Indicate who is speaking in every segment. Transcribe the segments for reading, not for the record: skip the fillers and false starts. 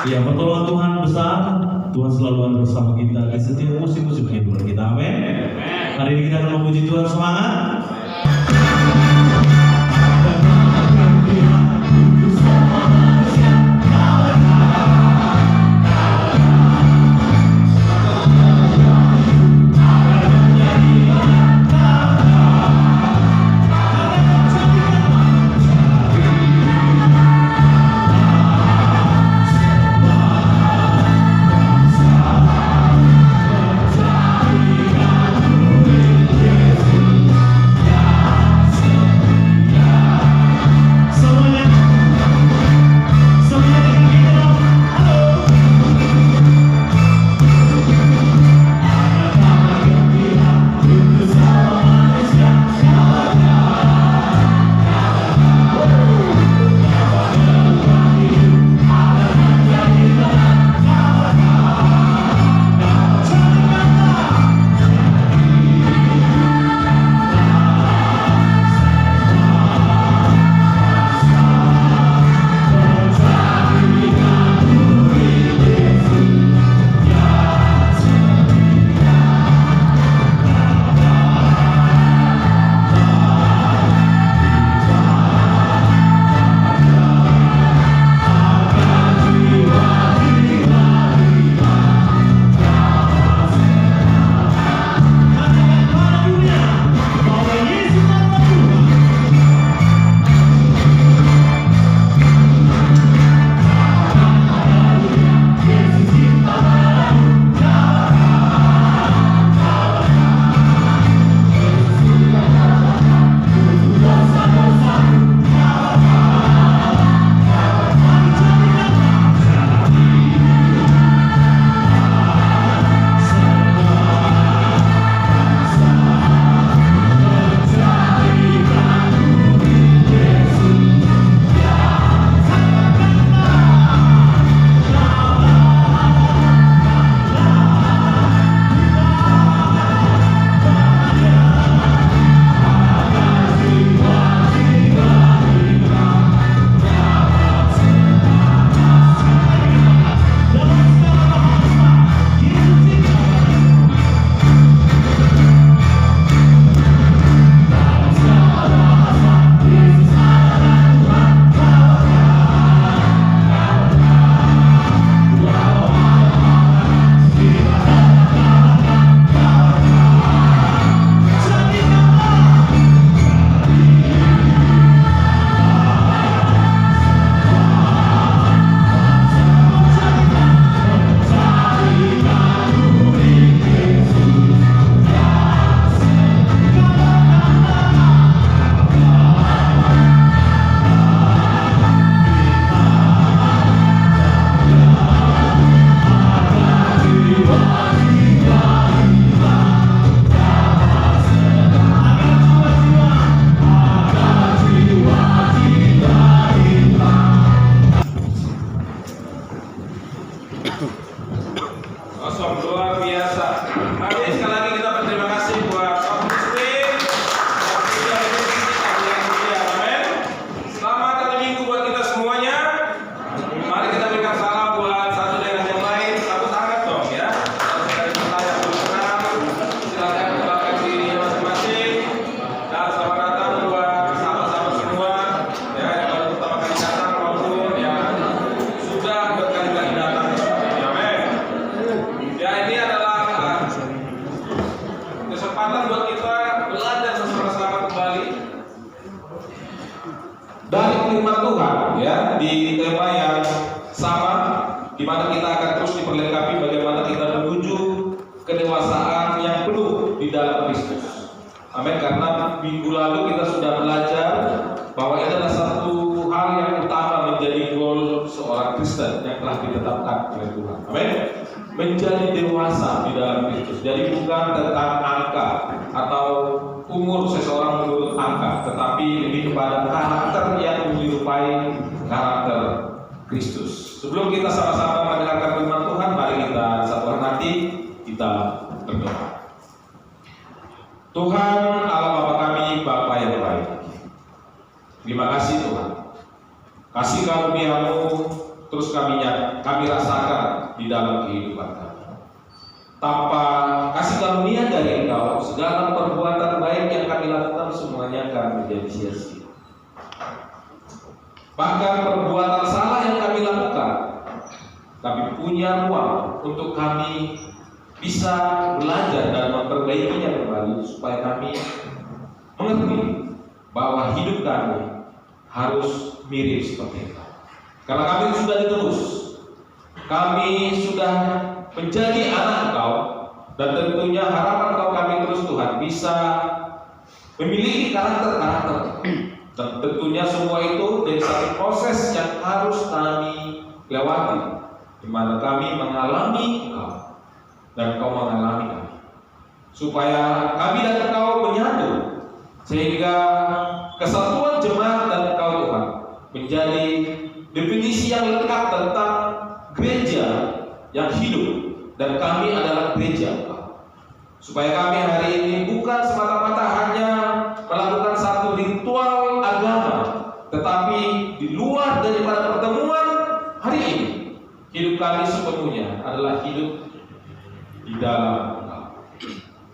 Speaker 1: Ya, pertolongan Tuhan besar. Tuhan selalu ada bersama kita di setiap musim-musim kehidupan kita. Amin. Hari ini kita akan memuji Tuhan, semangat.
Speaker 2: Dari firman Tuhan ya, di tema yang sama, di mana kita akan terus diperlengkapi bagaimana kita menuju kedewasaan yang penuh di dalam Kristus. Amin. Karena minggu lalu kita sudah belajar bahwa itu adalah satu hal yang utama menjadi goal seorang Kristen yang telah ditetapkan oleh Tuhan. Amin. Menjadi dewasa di dalam Kristus. Jadi bukan tentang angka atau umur seseorang menurut angka, tetapi lebih kepada karakter yang menyerupai karakter Kristus. Sebelum kita sama-sama mendengarkan firman Tuhan, mari kita satu hati kita berdoa. Tuhan Allah Bapa kami, Bapa yang baik, terima kasih Tuhan. Kasih karunia-Mu terus kami rasakan di dalam kehidupan kami. Tanpa kasih karunia dari Engkau, segala perbuatan baik yang kami lakukan semuanya akan menjadi sia-sia. Bahkan perbuatan salah yang kami lakukan, kami punya ruang untuk kami bisa belajar dan memperbaikinya kembali, supaya kami mengerti bahwa hidup kami harus mirip seperti Engkau. Karena kami sudah ditebus, kami sudah menjadi anak Engkau, dan tentunya harapan Engkau kami terus Tuhan bisa memiliki karakter-karakter. Dan tentunya semua itu dari satu proses yang harus kami lewati, di mana kami mengalami Engkau dan Engkau mengalami kami, supaya kami dan Engkau menyatu, sehingga kesatuan jemaat dan Engkau Tuhan menjadi definisi yang lengkap tentang gereja yang hidup, dan kami adalah gereja Engkau. Supaya kami hari ini bukan semata-mata hanya melakukan satu ritual agama, tetapi di luar daripada pertemuan hari ini, hidup kami sepenuhnya adalah hidup di dalam Engkau.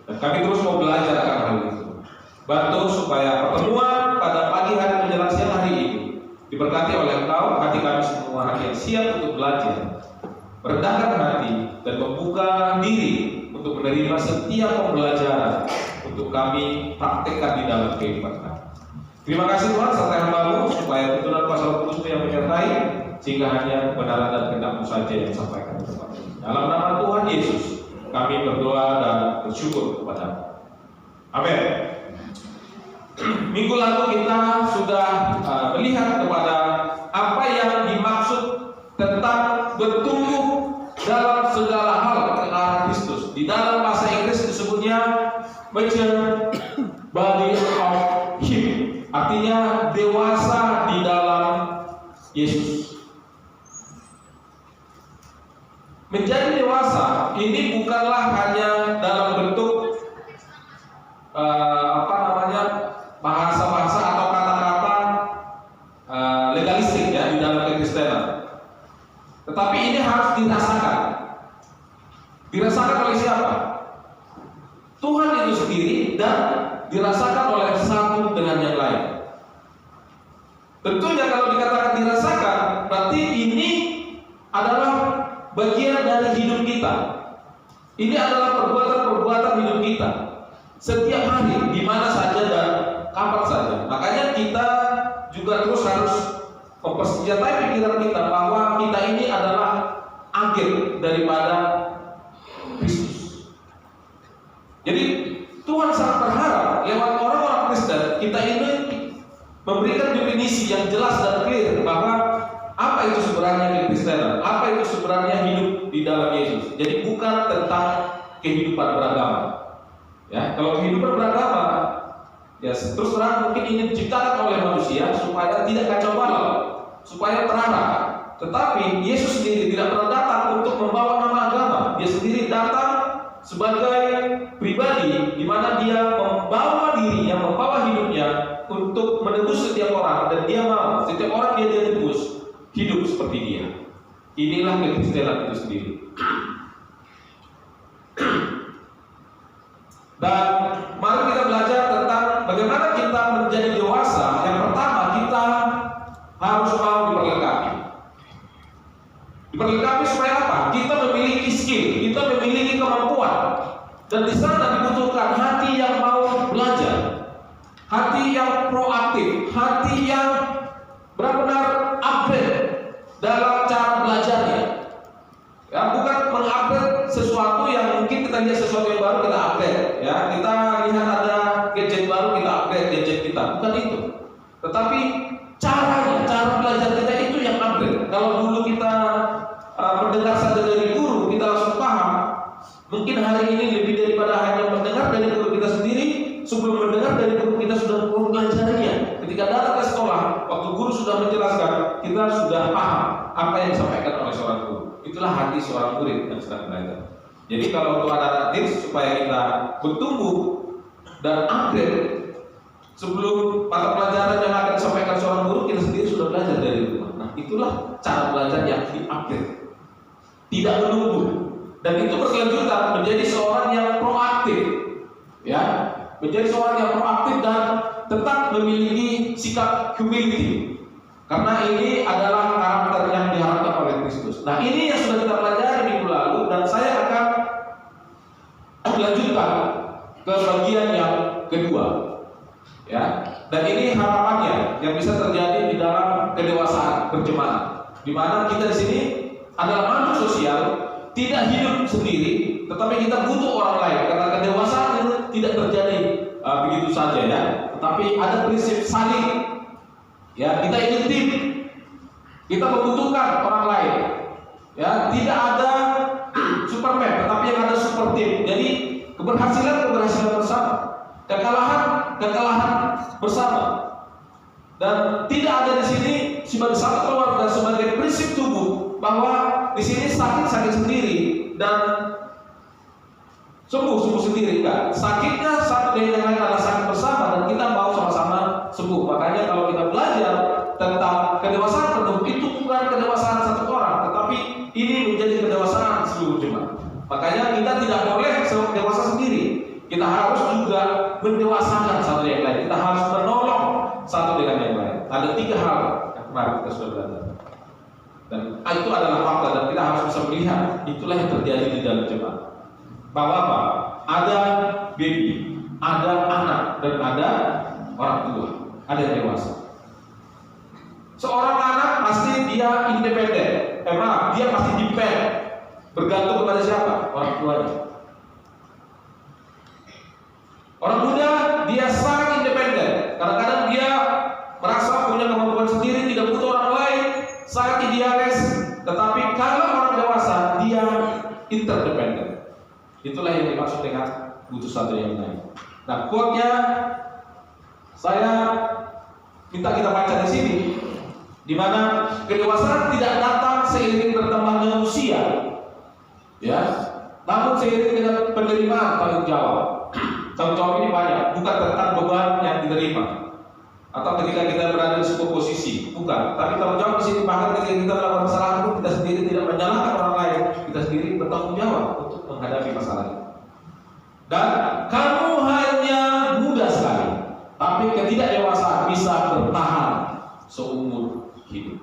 Speaker 2: Dan kami terus mau belajar akan hal itu. Bantu supaya pertemuan pada pagi hari menjelang siang hari ini diberkati oleh Engkau, hati kami semua hati yang siap untuk belajar, merendahkan hati dan membuka diri untuk menerima setiap pembelajaran untuk kami praktekkan di dalam kehidupan kami. Terima kasih Tuhan, sertai hamba-Mu supaya tuntunan kuasa Roh Kudus yang menyertai, sehingga hanya kebenaran dan kehendak-Mu saja yang disampaikan kepada kami. Dalam nama Tuhan Yesus kami berdoa dan bersyukur kepada-Mu. Amin. Minggu lalu kita sudah melihat kepada apa yang dimaksud tentang bertumbuh dalam segala hal ke arah Kristus. Di dalam bahasa Inggris disebutnya mature body of Him, artinya dewasa di dalam Yesus. Menjadi dewasa ini bukanlah hanya dalam bentuk bahasa-bahasa atau kata-kata legalistik ya di dalam kekristenan. Tetapi ini harus dirasakan. Dirasakan oleh siapa? Tuhan itu sendiri, dan dirasakan oleh satu dengan yang lain. Tentunya kalau dikatakan dirasakan, berarti ini adalah bagian dari hidup kita. Ini adalah perbuatan-perbuatan hidup kita setiap hari, di mana saja dan kapan saja. Makanya kita juga terus harus mempersenjatai pikiran kita bahwa kita ini adalah agen daripada Kristus. Jadi Tuhan sangat berharap lewat orang-orang Kristen kita ini memberikan definisi yang jelas dan clear bahwa apa itu sebenarnya kekristenan, apa itu sebenarnya hidup di dalam Yesus. Jadi bukan tentang kehidupan beragama. Ya, kalau kehidupan beragama, ya terus terang mungkin ini diciptakan oleh manusia supaya tidak kacau balau, supaya terarah. Tetapi Yesus sendiri tidak pernah datang untuk membawa nama agama. Dia sendiri datang sebagai pribadi, di mana dia membawa dirinya, membawa hidupnya untuk menebus setiap orang, dan dia mau setiap orang dia tebus hidup seperti dia. Inilah kekristenan itu sendiri. Dan mari kita belajar tentang bagaimana kita menjadi dewasa. Yang pertama, kita harus mau diperlengkapi. Diperlengkapi supaya apa? Kita memiliki skill, kita memiliki kemampuan. Dan di sana dibutuhkan hati yang mau belajar, hati yang proaktif, hati yang benar-benar upgrade dalam cara belajarnya. Ya, bukan mengupgrade sesuatu yang mungkin kita lihat sesuatu yang baru kita upgrade. Ya, kita lihat ada gadget baru kita upgrade gadget kita. Bukan itu. Tetapi caranya, cara belajar kita itu yang upgrade. Kalau dulu kita mendengar saja dari guru kita langsung paham, mungkin hari ini lebih daripada hanya mendengar dari guru kita sendiri. Sebelum mendengar dari guru kita sudah mempelajarinya. Ketika datang ke sekolah, waktu guru sudah menjelaskan, kita sudah paham apa yang disampaikan oleh seorang guru. Itulah hati seorang murid yang sedang belajar. Jadi kalau untuk anak-anak tips supaya kita bertumbuh dan upgrade, sebelum mata pelajaran yang akan disampaikan seorang guru, kita sendiri sudah belajar dari rumah. Nah, Itulah cara belajar yang diupdate, tidak menunggu, dan itu berkelanjutan menjadi seorang yang proaktif, ya, menjadi seorang yang proaktif dan tetap memiliki sikap humility, karena ini adalah karakter yang diharapkan oleh Kristus. Nah, ini yang sudah kita pelajari minggu lalu, dan saya akan melanjutkan ke bagian yang kedua, ya. Dan ini harapannya yang bisa terjadi di dalam kedewasaan berjemaat, di mana kita di sini adalah makhluk sosial, tidak hidup sendiri, tetapi kita butuh orang lain, karena kedewasaan itu tidak terjadi begitu saja, ya. Tetapi ada prinsip saling, ya. Kita ingin tim, kita membutuhkan orang lain, ya. Tidak ada Superman, tetapi yang ada super tim. Jadi keberhasilan bersama, kekalahan bersama, dan tidak ada di sini sebagai satu keluarga, sebagai prinsip tubuh bahwa di sini sakit sendiri dan sembuh sendiri. Enggak, sakitnya satu dari yang lain adalah sakit bersama, dan kita mau sama-sama sembuh. Makanya kalau kita belajar tentang kedewasaan penuh, itu bukan kedewasaan satu orang, tetapi ini menjadi kedewasaan seluruh jemaat. Makanya kita tidak boleh dewasa sendiri. Kita harus juga mendewasakan satu yang lain. Kita harus menolong satu dengan yang lain. Ada 3 hal yang kemarin kita sudah belajar, dan itu adalah fakta, dan kita harus bisa melihat itulah yang terjadi di dalam jemaat. Bahwa apa? Ada baby, ada anak, dan ada orang tua, ada yang dewasa. Seorang anak pasti dia independen, dia pasti depend, bergantung kepada siapa? Orang tuanya. Orang muda dia sangat independen. Kadang-kadang dia merasa punya kemampuan sendiri, tidak butuh orang lain, sangat idealis. Tetapi kalau orang dewasa dia interdependen. Itulah yang dimaksud dengan butuh satu yang lain. Nah, quote-nya saya minta kita baca di sini, di mana kedewasaan tidak datang seiring bertambahnya usia, ya, namun seiring dengan penerimaan tanggung jawab. Tanggung jawab ini banyak, bukan tentang beban yang diterima atau ketika kita berada di sebuah posisi, bukan. Tapi tanggung jawab di sini bahkan ketika kita melakukan kesalahan pun kita sendiri tidak menyalahkan orang lain, kita sendiri bertanggung jawab untuk menghadapi masalah itu. Dan kamu hanya muda sekali, tapi ketidakdewasaan bisa bertahan seumur hidup.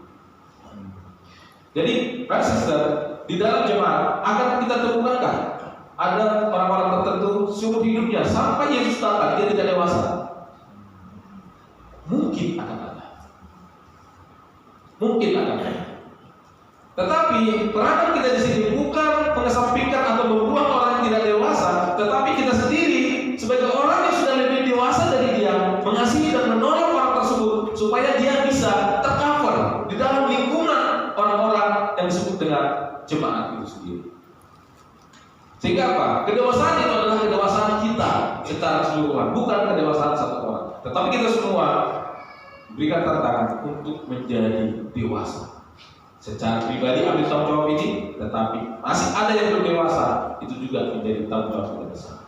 Speaker 2: Jadi, brothers and sisters, di dalam jemaat akan kita temukankah ada orang-orang tertentu seumur hidupnya sampai Yesus datang dia tidak dewasa? Mungkin akan ada. Tetapi peranan kita di sini bukan mengesampingkan atau membuang orang yang tidak dewasa, tetapi kita sendiri sebagai orang yang sudah lebih dewasa dari dia, mengasihi dan menolong orang tersebut supaya dia bisa tercover di dalam lingkungan orang-orang yang disebut dengan jemaat itu sendiri. Sehingga apa? Kedewasaan itu adalah kedewasaan kita secara keseluruhan, bukan kedewasaan satu orang. Tetapi kita semua berikan tantangan untuk menjadi dewasa. Secara pribadi ambil tanggung jawab ini, tetapi masih ada yang belum dewasa, itu juga menjadi tanggung jawab kita bersama.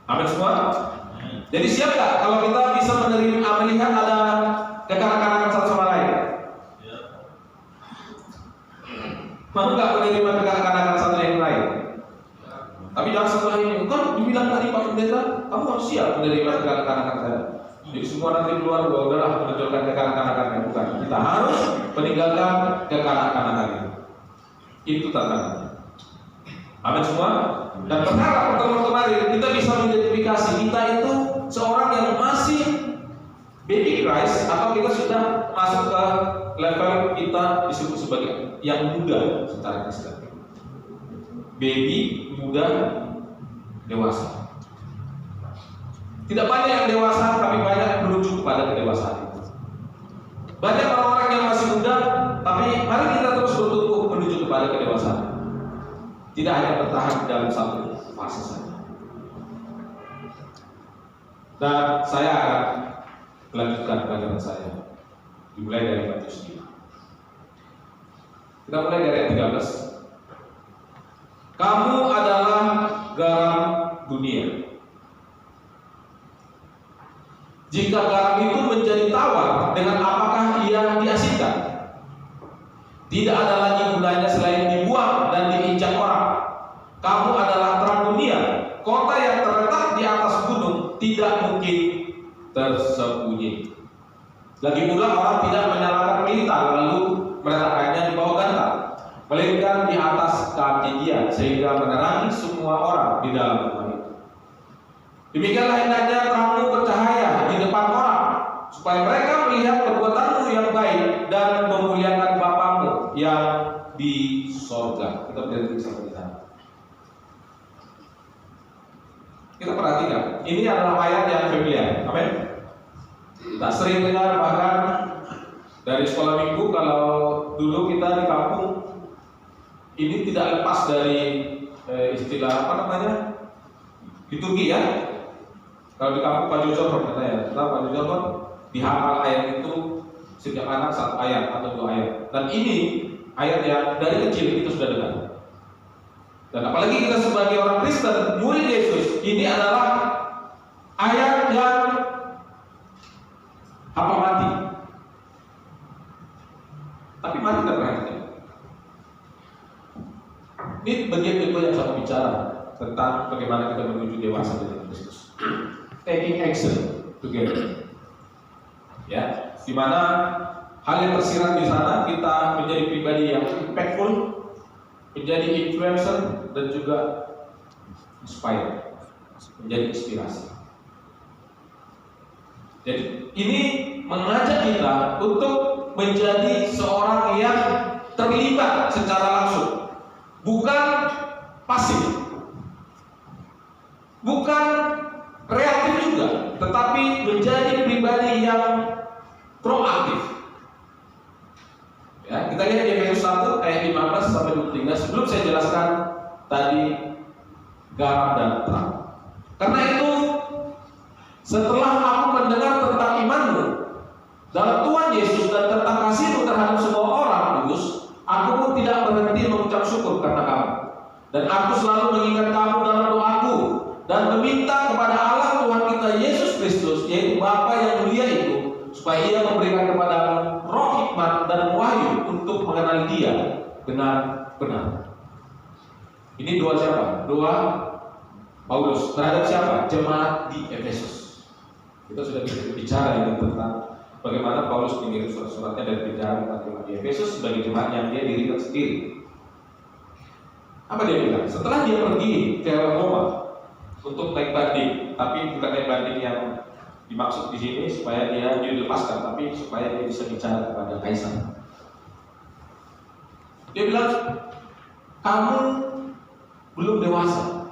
Speaker 2: Amin semua. Jadi siap gak kalau kita bisa melihat ada kekanak-kanakan satu sama lain? Mau gak menerima kekanak-kanakan satu yang lain? Tapi jangan setelah ini, kan dibilang tadi Pak Pendeta, kamu harus siap menerima kekanak-kanakan saya. Jadi semua nanti keluar, udahlah menunjukkan kekanak-kanakannya. Bukan, kita harus meninggalkan kekanak-kanakan itu. Itu tantangannya. Amin semua. Dan berharap pertemuan kemarin kita bisa mengidentifikasi kita itu seorang yang masih baby Christ, atau kita sudah masuk ke level kita disebut sebagai yang muda secara Kristen. Baby, muda, dewasa. Tidak banyak yang dewasa, tapi banyak yang menuju kepada kedewasaan itu. Banyak orang-orang yang masih muda, tapi mari kita terus bertumbuh menuju kepada kedewasaan. Tidak hanya bertahan dalam satu fase saja. Dan saya akan melanjutkan pelajaran saya, dimulai dari Matius 5. Kita mulai dari ayat 13. Kamu adalah garam dunia. Jika garam itu menjadi tawar, dengan apakah ia diasinkan? Tidak ada lagi gunanya selain dibuang dan diinjak orang. Kamu adalah terang dunia. Kota yang terletak di atas gunung tidak mungkin tersembunyi. Lagi pula orang tidak menyalakan pelita lalu meletakkannya di bawah bantal, melainkan di atas kaki dia, sehingga menerangi semua orang di dalam rumah itu. Demikianlah hendaknya terangmu bercahaya di depan orang, supaya mereka melihat perbuatanmu yang baik dan memuliakan Bapamu yang di sorga. Kita berhenti sampai di sana. Kita perhatikan, ini adalah ayat yang familiar. Amin. Kita sering dengar, bahkan dari sekolah minggu, kalau dulu kita di kampung, ini tidak lepas dari istilah apa namanya, liturgi ya. Kalau di kampung Pak Jojo katanya, Pak Jojo dihafal ayat itu setiap anak satu ayat atau 2 ayat. Dan ini ayat yang dari kecil kita sudah dengar. Dan apalagi kita sebagai orang Kristen, murid Yesus, ini adalah ayat yang hafal mati. Tapi mari kita perhatikan. Ini bagian kedua yang saya bicara tentang bagaimana kita menuju dewasa dengan Kristus. Taking action together. Ya, di mana hal yang tersirat di sana, kita menjadi pribadi yang impactful, menjadi influencer, dan juga inspire, menjadi inspirasi. Jadi ini mengajak kita untuk menjadi seorang yang terlibat secara langsung, bukan pasif, bukan reaktif juga, tetapi menjadi pribadi yang proaktif. Ya, kita lihat di Efesus 1 ayat 15 sampai 23. Sebelum saya jelaskan tadi garam dan terang. Karena itu, setelah aku mendengar tentang imanmu dalam Tuhan Yesus dan tentang kasihmu terhadap semua orang kudus, aku pun tidak berhenti mengucap syukur karena kamu. Dan aku selalu mengingat kamu dalam doaku dan meminta kepada Allah Tuhan kita Yesus Kristus, yaitu Bapa yang mulia itu, supaya Ia memberikan kepadamu roh hikmat dan wahyu untuk mengenal Dia dengan benar. Ini doa siapa? Doa Paulus terhadap siapa? Jemaat di Efesus. Kita sudah bicara ini tentang bagaimana Paulus mengirim surat-suratnya dan bicara tentang jemaat di Efesus sebagai jemaat yang dia dirikan sendiri. Apa dia bilang? Setelah dia pergi ke Roma untuk naik banding, tapi bukan naik banding yang dimaksud di sini supaya dia dilepaskan, tapi supaya dia bisa bicara kepada kaisar. Dia bilang, kamu belum dewasa,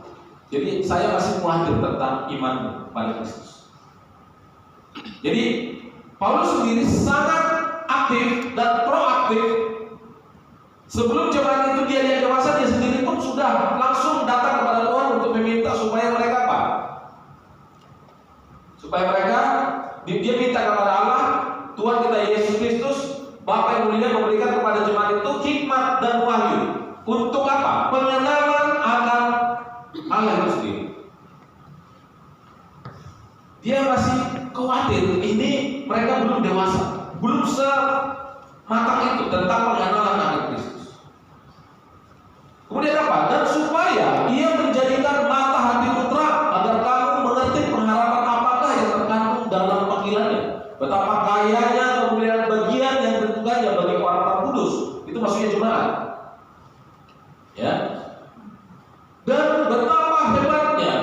Speaker 2: jadi saya masih khawatir tentang imanmu pada Kristus. Jadi Paulus sendiri sangat aktif dan proaktif. Sebelum jemaat itu dia dewasa, dia sendiri pun sudah langsung datang kepada Tuhan untuk meminta supaya mereka apa? Supaya mereka, dia minta kepada Allah, Tuhan kita Yesus Kristus, Bapa yang mulia, memberikan kepada jemaat itu hikmat dan wahyu. Untuk apa? Pengenalan akan Allah itu sendiri. Dia masih khawatir, ini mereka belum dewasa, belum sematang itu tentang pengenalan akan Kristus. Kemudian apa? Dan supaya ia menjadikan mata hatimu terang, agar kamu mengerti pengharapan apakah yang terkandung dalam panggilannya, betapa kayanya kemuliaan bagian yang ditentukannya bagi orang-orang kudus. Itu maksudnya jemaat. Ya. Dan betapa hebatnya,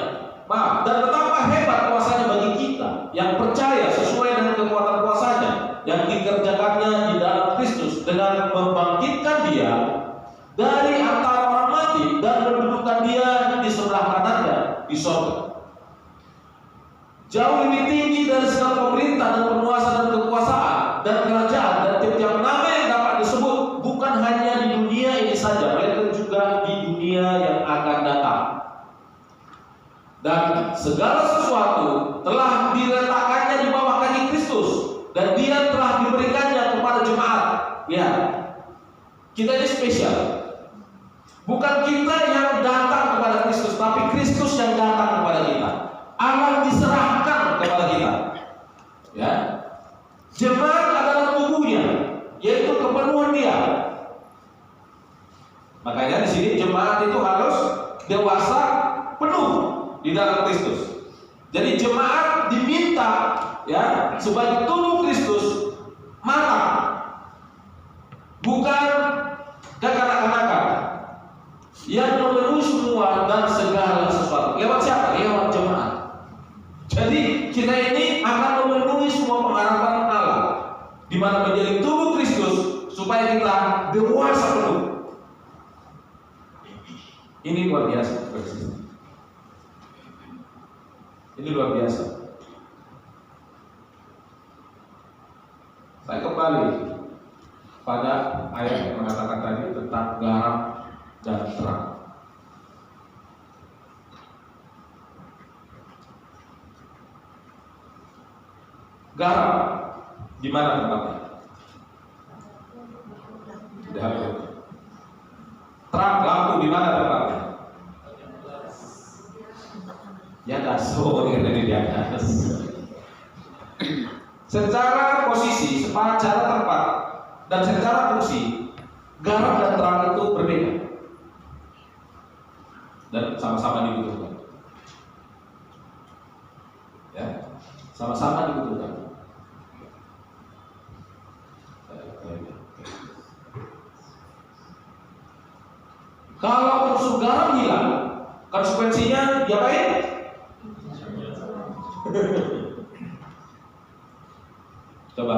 Speaker 2: dan betapa hebat kuasanya bagi kita yang percaya sesuai dengan kekuatan kuasanya yang dikerjakannya di dalam Kristus dengan membangkitkan Dia dari antara orang mati dan mendudukkan Dia di sebelah kanannya di sorga. Jauh lebih tinggi dari segala pemerintah dan penguasa dan kekuasaan dan kerajaan dan tiap-tiap nama yang dapat disebut, bukan hanya di dunia ini saja, melainkan juga di dunia yang akan datang. Dan segala sesuatu telah diletakkannya di bawah kaki Kristus, dan Dia telah diberikannya kepada jemaat. Ya, kita ini spesial. Bukan kita yang datang kepada Kristus, tapi Kristus yang datang kepada kita. Allah diserahkan kepada kita. Ya, jemaat adalah tubuhnya, yaitu kepenuhan Dia. jemaat itu harus dewasa penuh di dalam Kristus. Jadi jemaat diminta ya sebagai tubuh Kristus matang, bukan kekanak-kanakan yang memenuhi semua dan segala sesuatu. Lewat siapa? Lewat jemaat. Jadi kita ini akan memenuhi semua pengharapan Allah, di mana menjadi tubuh Kristus supaya kita dewasa penuh. Ini luar biasa. Ini luar biasa. Saya kembali pada ayat yang mengatakan tadi tentang garam dan terang. Garam di mana tempatnya? Di hati. Terang, lampu di mana tempatnya? Di atas. Oh, ini di atas. Secara posisi, secara tempat, dan secara fungsi, garam dan terang itu berbeda dan sama-sama dibutuhkan. Ya, sama-sama dibutuhkan. Kalau unsur garam hilang, konsekuensinya diapain? Coba,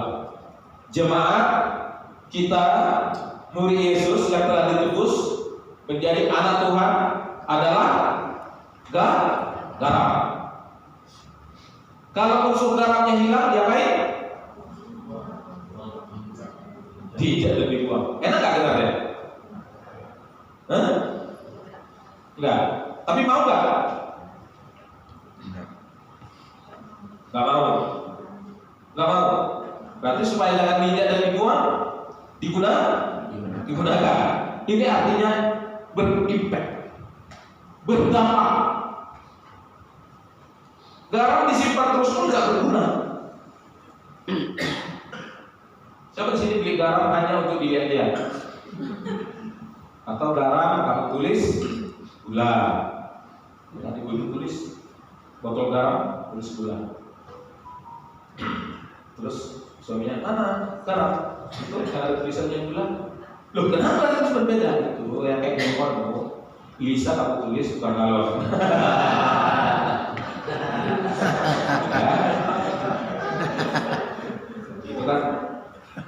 Speaker 2: jemaat kita, murid Yesus yang telah ditebus menjadi anak Tuhan adalah garam. Kalau unsur garamnya hilang, diapain? Tidak, lebih buang. Enak gak dengarnya? Enggak. Tapi mau gak? Enggak mau. Enggak mau. Berarti supaya jangan tidak dan dibuang, digunakan. Ini artinya berimpact, berdampak. Garam disimpan terus pun nggak berguna. Siapa di sini beli garam hanya untuk dilihat-lihat? Atau garam kamu tulis gula, nanti gue tulis botol garam tulis gula. Terus suaminya mana garam? Itu ada tulisannya gula. Loh kenapa harus berbeda? Itu yang kayak handphone, Lisa kamu tulis bukan galon.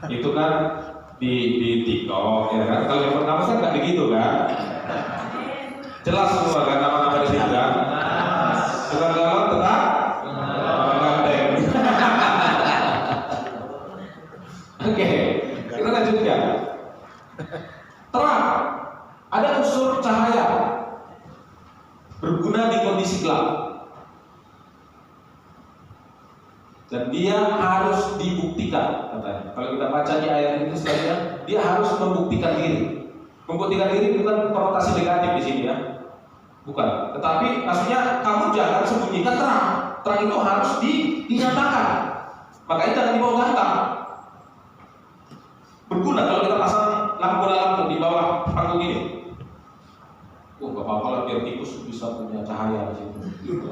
Speaker 2: Itu kan di TikTok ya kan. Kalau yang pertama kan nggak begitu kan. Jelas semua kan nama-nama di situ kan. Bukan galon tetap ganteng. Oke, kita lanjutkan. Terang, ada unsur cahaya berguna di kondisi gelap. Dan dia harus dibuktikan katanya. Kalau kita baca di ayat itu selanjutnya, dia harus membuktikan diri. Membuktikan diri bukan konotasi negatif di sini ya, bukan. Tetapi maksudnya kamu jangan sembunyikan terang. Terang itu harus dinyatakan. Makanya jangan dibawa gantang. Berguna kalau kita pasang lampu di bawah panggung ini. Gak apa-apa lah biar tikus bisa punya cahaya di situ.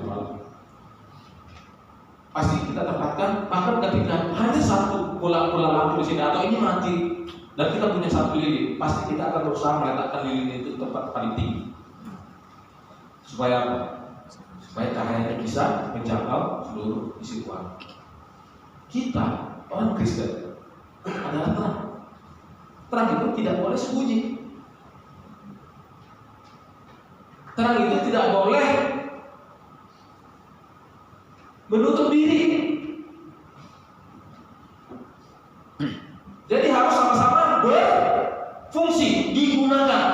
Speaker 2: Pasti kita dapatkan, bahkan ketika hanya satu bola lampu di sini atau ini mati dan kita punya satu lilin, pasti kita akan berusaha meletakkan lilin itu di tempat paling tinggi supaya apa? Supaya cahayanya bisa menjangkau seluruh isi ruangan. Kita orang Kristen adalah terang. Terang itu tidak boleh sembunyi. Terang itu tidak boleh menutup diri. Jadi harus sama-sama berfungsi, digunakan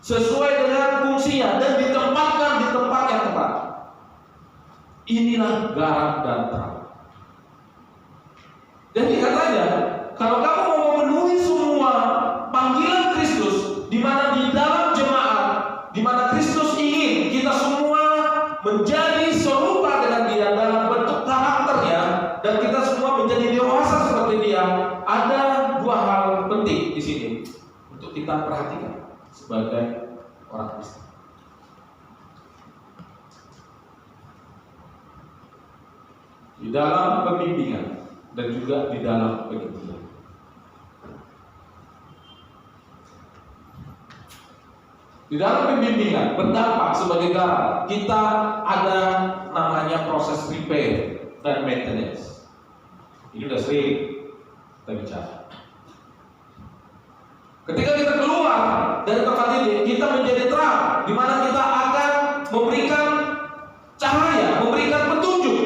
Speaker 2: sesuai dengan fungsinya dan ditempatkan di tempat yang tepat. Inilah garam dan terang. Jadi katanya, kalau kamu mau memenuhi semua panggilan Kristus, di mana di dalam jemaat, di mana Kristus ingin kita semua menjadi serupa dengan Dia dalam bentuk karakternya, dan kita semua menjadi dewasa seperti Dia, ada dua hal penting di sini untuk kita perhatikan sebagai di dalam pembimbingan, dan juga di dalam penginjilan. Di dalam pembimbingan berdampak sebagai garam, kita ada namanya proses repair dan maintenance. Ini udah sering kita bicara. Ketika kita keluar dari tempat ini, kita menjadi terang, di mana kita akan memberikan cahaya, memberikan petunjuk,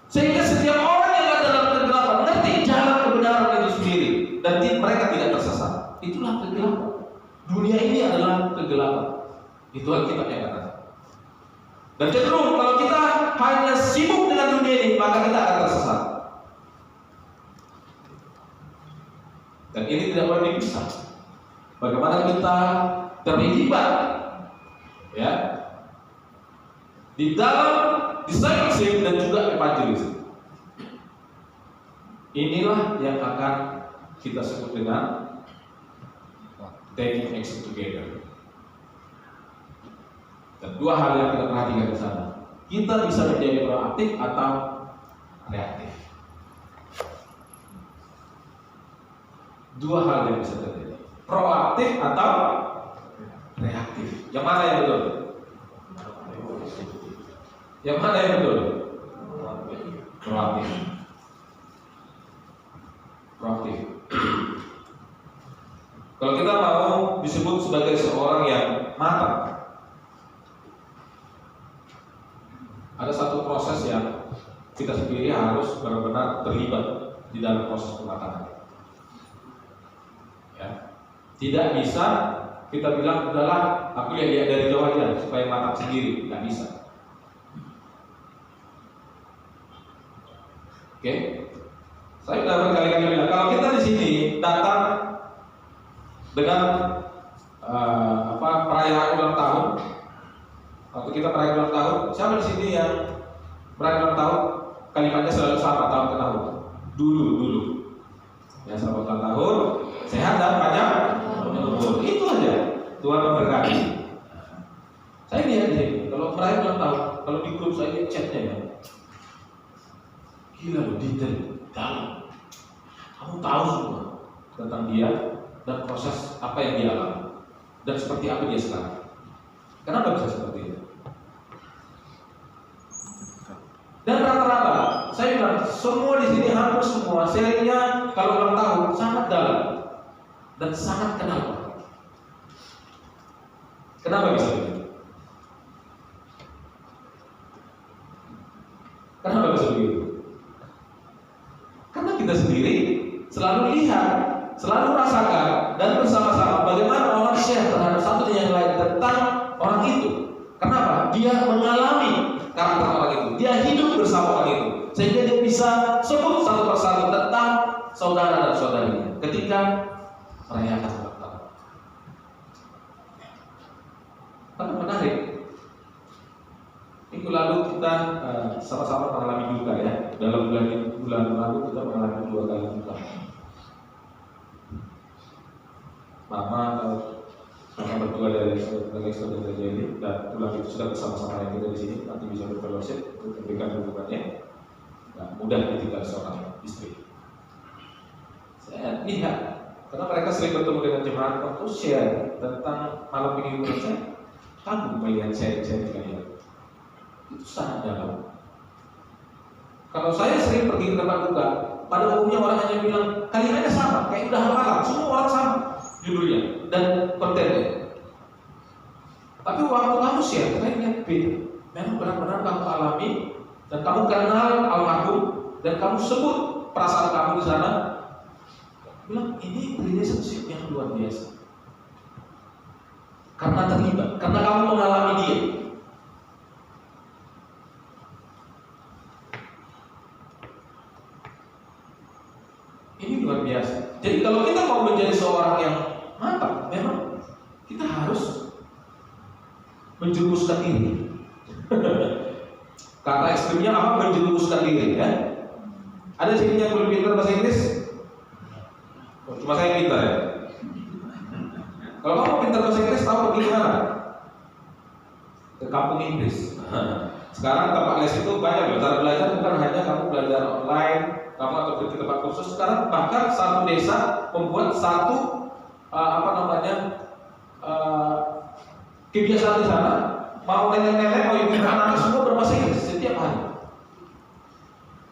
Speaker 2: sehingga setiap orang yang ada dalam kegelapan ngerti jalan kebenaran itu sendiri, dan mereka tidak tersesat. Itulah kegelapan. Dunia ini adalah kegelapan. Itu Alkitab yang katakan. Dan cenderung kalau kita hanya sibuk dengan dunia ini, maka kita akan tersesat. Dan ini tidak boleh dipisah. Bagaimana kita terlibat, ya, di dalam discipleship dan juga evangelism. Inilah yang akan kita sebut dengan taking action together. Dan dua hal yang kita perhatikan di sana. Kita bisa menjadi proaktif atau reaktif. Dua hal yang bisa terjadi. Proaktif atau reaktif. Yang mana yang betul? Yang mana yang betul? Proaktif. Proaktif. Kalau kita mau disebut sebagai seorang yang matang, ada satu proses yang kita sendiri harus benar-benar terlibat di dalam proses pematangan. Ya. Tidak bisa kita bilang udahlah, aku lihat dari jauh aja supaya matang sendiri, nggak bisa. Oke, saya sudah berkali-kali bilang kalau kita di sini datang dengan perayaan ulang tahun. Waktu kita perayaan ulang tahun, siapa di sini yang perayaan ulang tahun kalimatnya selalu sama tahun ke tahun? Dulu. Ya, selamat ulang tahun, sehat dan banyak umur. Itu aja. Tuhan memberkati. Saya lihat di sini, kalau perayaan ulang tahun, kalau di grup saya lihat chatnya ya, gila loh, detail, dalam. Kamu tahu semua tentang dia dan proses apa yang dia alami dan seperti apa dia sekarang. Kenapa bisa seperti itu? Dan rata-rata, saya bilang semua di sini hampir semua serinya kalau ulang tahun sangat dalam dan sangat kenal. Kenapa bisa begitu? Kenapa bisa begitu? Karena kita sendiri selalu lihat, selalu rasakan dan bersama-sama bagaimana orang share terhadap satu dan yang lain tentang orang itu. Kenapa? Dia mengalami karakter orang itu, dia hidup bersama orang itu, sehingga dia bisa sebut satu persatu tentang saudara dan saudarinya ketika merayakan ulang tahun. Sangat menarik. Minggu lalu kita sama-sama mengalami duka ya. Dalam bulan lalu kita mengalami 2 kali duka. Mama berdua dari saudara ini dan pulang itu sudah bersama-sama yang kita di sini, nanti bisa berfellowship untuk memberikan dukungannya. Nah, mudah ditinggal seorang istri. Saya lihat karena mereka sering bertemu dengan jemaat waktu share tentang malam minggu saya, kagum melihat share kalian. Itu sangat dalam. Kalau saya sering pergi ke tempat duka, pada umumnya orang hanya bilang kalimatnya sama, kayak udah hafal, semua orang sama judulnya dan kontennya. Tapi waktu kamu share, saya lihat beda. Memang benar-benar kamu alami dan kamu kenal almarhum dan kamu sebut perasaan kamu di sana. Bilang ini relationship yang luar biasa. Karena terlibat, karena kamu mengalami dia. Ini luar biasa. Jadi kalau kita mau menjadi seorang yang mantap, memang kita harus menjerumuskan diri. Kata ekstrimnya apa? Menjerumuskan diri ya. Ada sini yang lebih pintar bahasa Inggris? Cuma saya yang pintar ya. Kalau kamu pintar bahasa Inggris, tahu pergi kemana? ke kampung Inggris. Sekarang tempat les itu banyak loh. Cara belajar bukan hanya kamu belajar online, kamu atau pergi ke tempat kursus. Sekarang bahkan satu desa membuat satu kebiasaan di sana. Mau nenek-nenek, mau ibu anak semua berbahasa Inggris setiap hari.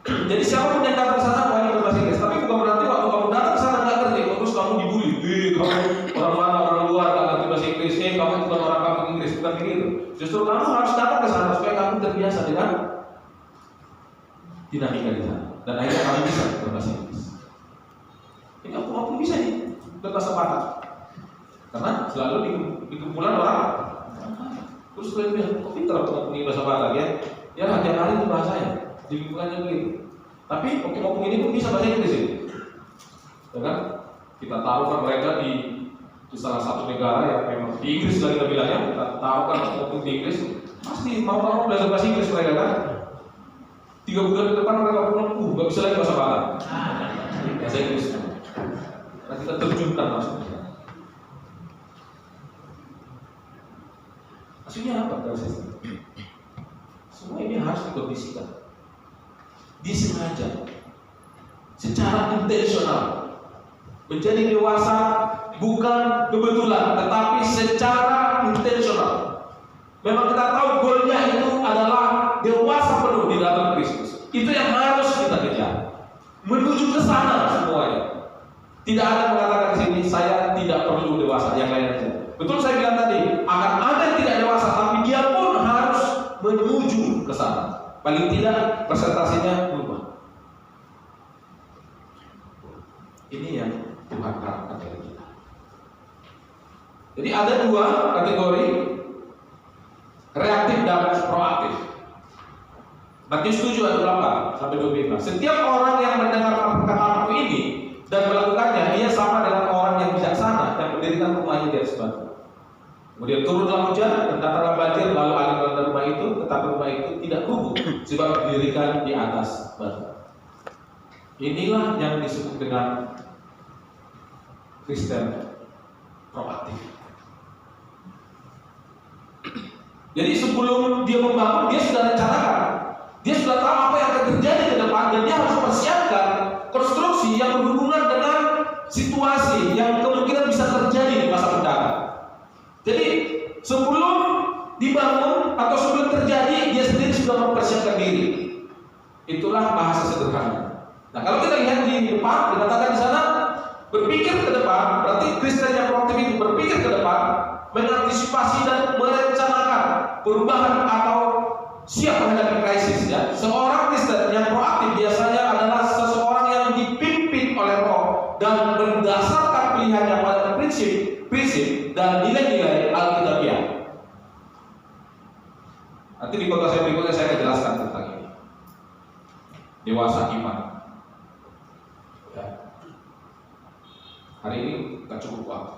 Speaker 2: Jadi siapapun yang datang ke sana wajib berbahasa Inggris. Tapi bukan berarti waktu kamu datang ke sana nggak ngerti, terus kamu dibully. Kamu orang mana, orang luar nggak ngerti bahasa Inggris. Kamu bukan orang kampung Inggris, bukan begitu. Justru kamu harus datang ke sana supaya kamu terbiasa dengan dinamika di sana. Dan akhirnya kamu bisa berbahasa Inggris. Ini aku bisa nih berbahasa Batak. Karena selalu di kumpulan orang. Terus kalian bilang, kok pintar aku bahasa Batak ya? Ya lah, tiap hari itu bahasanya di lingkungannya begitu. Tapi ngomong ini pun bisa bahasa Inggris ya? Ya kan? Kita tahu kan mereka di salah satu negara yang memang di Inggris lah kita bilangnya, kita tahu kan ngomong di Inggris pasti mau belajar bahasa Inggris mereka kan? 3 bulan ke depan mereka pulang, nggak bisa lagi bahasa Batak. Bahasa Inggris. Nah, kita terjunkan maksudnya. Maksudnya apa proses ini? Semua ini harus dikondisikan, disengaja, secara intensional. Menjadi dewasa bukan kebetulan, tetapi secara intensional. Memang kita tahu goalnya itu adalah dewasa penuh di dalam Kristus. Itu yang harus kita kejar. Menuju ke sana semuanya. Tidak ada mengatakan di sini saya tidak perlu dewasa, yang lain aja. Betul saya bilang tadi, akan ada yang tidak dewasa, tapi dia pun harus menuju ke sana. Paling tidak presentasinya berubah. Ini yang Tuhan harapkan dari kita. Jadi ada 2 kategori, reaktif dan proaktif. Matius 7 ayat 8 sampai 12. Setiap orang yang mendengar perkataanku ini dan melakukannya, ia sama dengan orang yang bijaksana yang mendirikan rumahnya di atas batu. Kemudian turunlah hujan dan datanglah banjir, lalu angin melanda rumah itu, tetapi rumah itu tidak rubuh sebab didirikan di atas batu. Inilah yang disebut dengan Kristen proaktif. Jadi sebelum dia membangun, dia sudah rencanakan, dia sudah tahu apa yang akan terjadi ke depan, dan dia harus mempersiapkan konstruksi yang berhubungan dengan situasi yang kemungkinan bisa terjadi di masa mendatang. Jadi sebelum dibangun atau sebelum terjadi, dia sendiri sudah mempersiapkan diri. Itulah bahasa sederhana. Nah, kalau kita lihat di depan, dikatakan di sana berpikir ke depan, berarti Kristen yang proaktif itu berpikir ke depan, mengantisipasi dan merencanakan perubahan atau siap menghadapi krisis. Ya, seorang Kristen yang proaktif biasanya adalah seseorang yang dipimpin oleh Roh dan berdasarkan pilihannya pada prinsip dan nilai-nilai Alkitabiah. Nanti di khotbah saya berikutnya saya akan jelaskan tentang ini. Dewasa iman. Ya. Hari ini tak cukup waktu.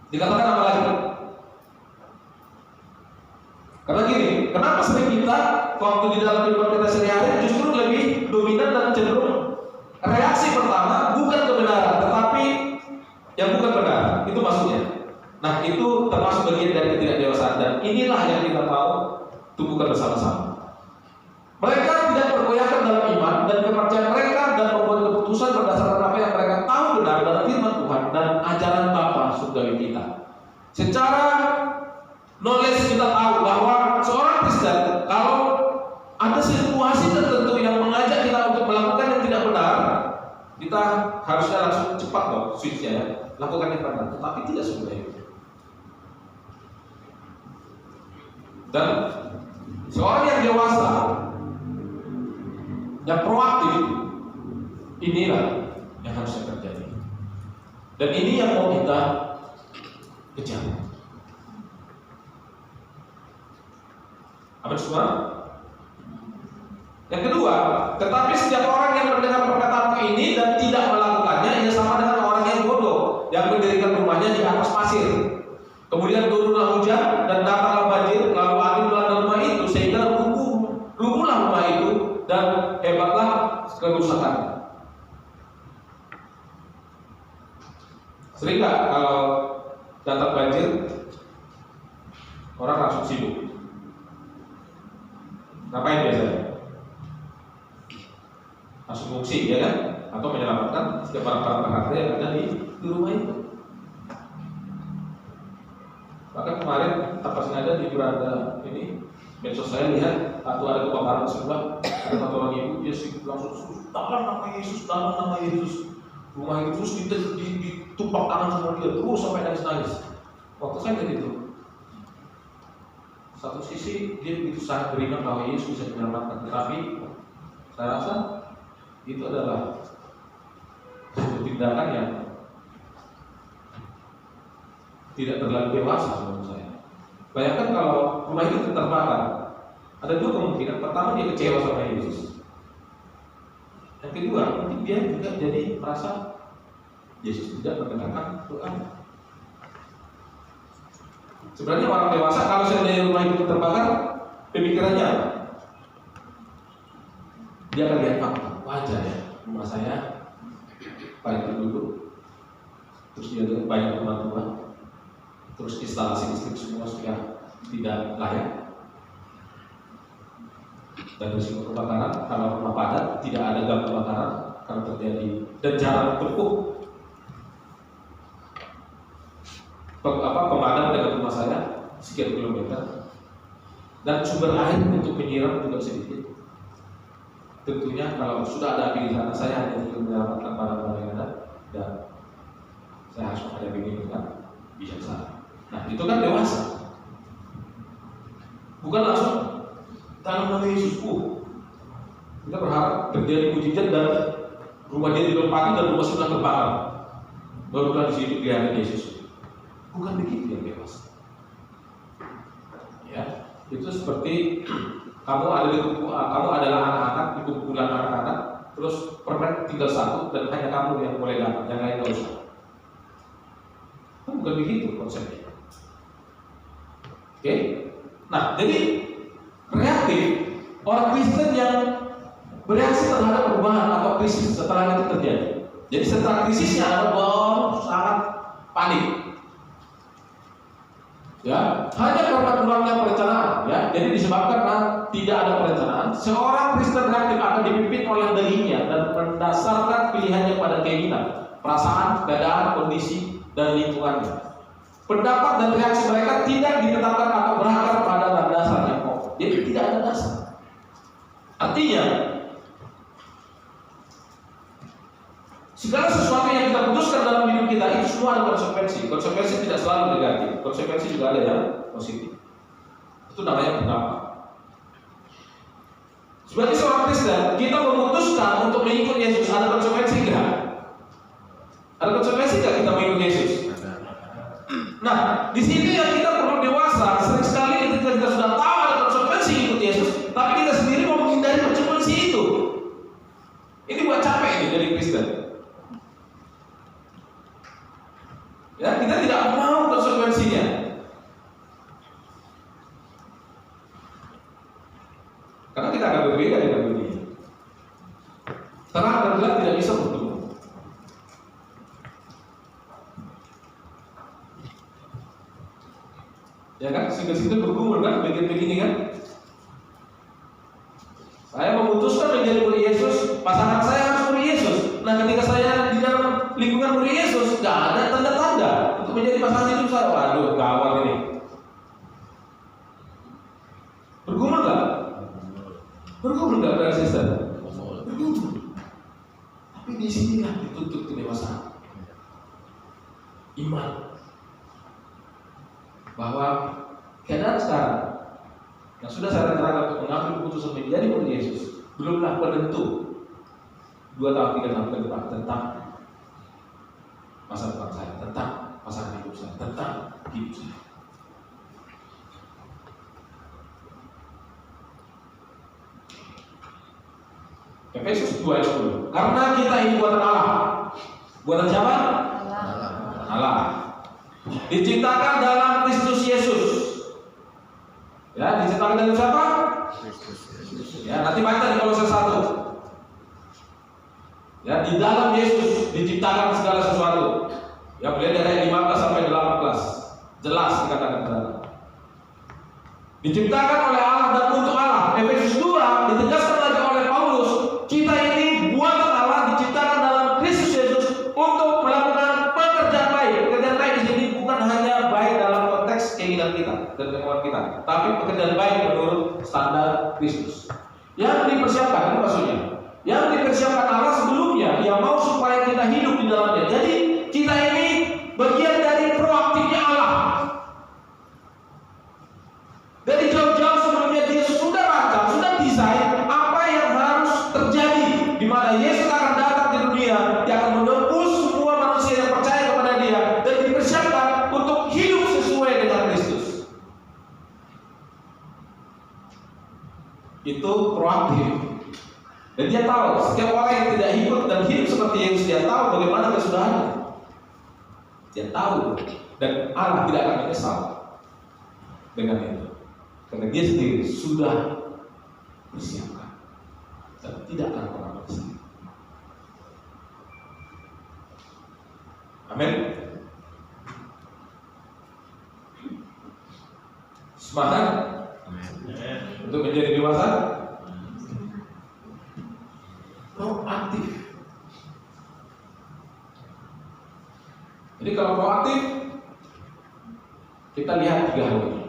Speaker 2: Dikatakan apa lagi? Karena gini, kenapa sering kita waktu di dalam kehidupan kita sehari-hari justru lebih dominan dan cenderung reaksi pertama bukan kebenaran, tetapi yang bukan benar. Itu maksudnya. Nah, itu termasuk bagian dari ketidakdewasaan, dan inilah yang kita mau tumbuhkan bersama-sama. Mereka tidak bergoyahkan dalam iman dan kepercayaan mereka dan membuat keputusan berdasarkan apa yang mereka tahu benar dalam firman Tuhan dan ajaran Bapa surgawi kita. Secara knowledge kita tahu bahwa seorang Kristen kalau ada situasi tertentu yang mengajak kita untuk melakukan yang tidak benar, kita harusnya langsung cepat loh switch-nya ya, lakukan yang benar. Tetapi tidak semudah itu. Dan seorang yang dewasa, yang proaktif, inilah yang harusnya terjadi. Dan ini yang mau kita kejar. Amin semua? Yang kedua, tetapi setiap orang yang mendengar perkataanku ini dan tidak melakukannya, ia sama dengan orang yang bodoh yang mendirikan rumahnya di atas pasir. Kemudian turunlah hujan dan datanglah banjir, lalu angin melanda rumah itu sehingga rubuhlah rumah itu dan hebatlah kerusakan. Sering nggak kalau datang banjir orang langsung sibuk? Ngapain biasanya? Langsung fungsi, ya kan? Atau menyelamatkan setiap barang-barang berharga yang ada di rumah itu. Bahkan kemarin tanpa sengaja di beranda ini medsos saya lihat atau ada kebakaran sebelah, ada satu orang ibu dia langsung dalam nama Yesus, dalam nama Yesus. Rumah itu terus ditumpang tangan sama dia terus sampai nangis-nangis. Waktu saya lihat itu, satu sisi dia begitu sangat beriman bahwa Yesus bisa menyelamatkan, tetapi saya rasa itu adalah sebuah tindakan yang tidak terlalu dewasa menurut saya. Bayangkan kalau rumah itu terbakar, ada dua kemungkinan. Pertama, dia kecewa sama Yesus. Yang kedua, mungkin dia juga jadi merasa Yesus tidak mendengarkan doa. Sebenarnya orang dewasa kalau seandainya rumah itu terbakar, pemikirannya apa? Dia akan lihat fakta. Wajar ya, rumah saya paling penduduk, terus dia lihat banyak rumah tua, terus instalasi listrik semua sudah tidak layak. Dan risiko kebakaran, kalau rumah padat tidak ada gam kebakaran karena terjadi dan jarak tempuh pemadam dekat rumah saya sekian kilometer dan sumber air untuk menyiram juga sedikit. Tentunya kalau sudah ada api di sana, saya hanya ingin menyelamatkan barang-barang yang ada dan saya harus menghadapi ini dengan bijaksana. Nah, itu kan dewasa. Bukan langsung dalam nama Yesus. Kita berharap terjadi mujizat dan rumah dia dilempati dan rumah sudah terbakar. Barulah di situ dia Yesus. Bukan begitu yang dewasa. Ya, itu seperti kamu adalah anak-anak di kumpulan anak-anak, terus permen tinggal satu dan hanya kamu yang boleh dapat, yang lain nggak usah. Bukan begitu konsepnya. Oke? Nah, jadi reaktif orang Kristen yang bereaksi terhadap perubahan atau krisis setelah itu terjadi. Jadi setelah krisisnya ada sangat panik. Ya, hanya karena kurangnya perencanaan. Ya, jadi disebabkan karena tidak ada perencanaan, seorang Kristen reaktif akan dipimpin oleh dirinya dan mendasarkan pilihannya pada keinginan, perasaan, keadaan, kondisi, dan lingkungannya. Pendapat dan reaksi mereka tidak ditetapkan atau berakar pada dasar yang pokok. Jadi tidak ada dasar. Artinya, segala sesuatu yang kita putuskan dalam hidup kita itu semua ada konsekuensi. Konsekuensi tidak selalu negatif. Konsekuensi juga ada yang positif. Itu namanya pendapat. Sebagai seorang Kristen, kita memutuskan untuk mengikut Yesus. Ada konsekuensi enggak? Ada konsekuensi enggak kita mengikut Yesus? Nah, di sini yang kita perlu dewasa. Sering sekali ketika kita sudah tahu ada konsekuensi ikut Yesus, tapi kita sendiri mau menghindari konsekuensi itu. Ini buat capek ini jadi Kristen. Ya, kita tidak mau konsekuensinya. Karena kita akan berbeda dengan dunia. Terang dan gelap tidak bisa bertemu. Ya kan, single-single bergumul kan, begini kan. Saya memutuskan menjadi murid Yesus, pasangan saya harus murid Yesus. Nah, ketika saya di dalam lingkungan murid Yesus, nggak ada tanda-tanda untuk menjadi pasangan hidup saya. Waduh, gawat ini. Bergumul nggak? Bergumul nggak bersisten? Bergumul. Tapi di sinilah dituntut kedewasaan, iman. Bahwa keadaan sekarang yang sudah saya terangkan untuk mengambil keputusan menjadi murid Yesus belumlah penentu 2 tahun 3 tahun ke depan tentang masa depan saya, tentang pasangan hidup saya, tentang hidup saya. Efesus 2 ayat 10. Karena kita ini buatan Allah. Buatan siapa? Allah. Diciptakan dalam Kristus Yesus. Ya, diciptakan dalam siapa? Kristus. Ya, nanti baca di Kolose 1. Ya, di dalam Yesus diciptakan segala sesuatu. Ya, boleh dari 15 sampai 18. Jelas dikatakan di sana. Diciptakan oleh Allah dan untuk Allah. Efesus 2 ditegaskan lagi oleh Paulus, kita ini buatan Allah, diciptakan dalam Kristus Yesus untuk melakukan pekerjaan baik. Pekerjaan baik di sini bukan hanya baik dalam konteks keinginan kita dan kemauan kita, tapi pekerjaan baik menurut standar Kristus. Yang dipersiapkan, itu maksudnya, yang dipersiapkan Allah sebelumnya, yang mau supaya kita hidup di dalamnya. Jadi kita ini bagian dari proaktifnya Allah. Dari jauh-jauh sebelumnya dia sudah rancang, sudah desain apa yang harus terjadi, di mana Yesus akan datang di dunia, dia akan menebus semua manusia yang percaya kepada dia dan dipersiapkan untuk hidup sesuai dengan Kristus. Itu proaktif. Dan dia tahu setiap orang yang tidak ikut dan hidup seperti Yesus, dia tahu bagaimana kesudahannya. Dia tahu, dan Allah tidak akan menyesal dengan itu, karena dia sendiri sudah bersiapkan dan tidak akan pernah menyesal. Amin. Semangat untuk menjadi dewasa, proaktif. Jadi kalau proaktif, kita lihat 3 hal ini.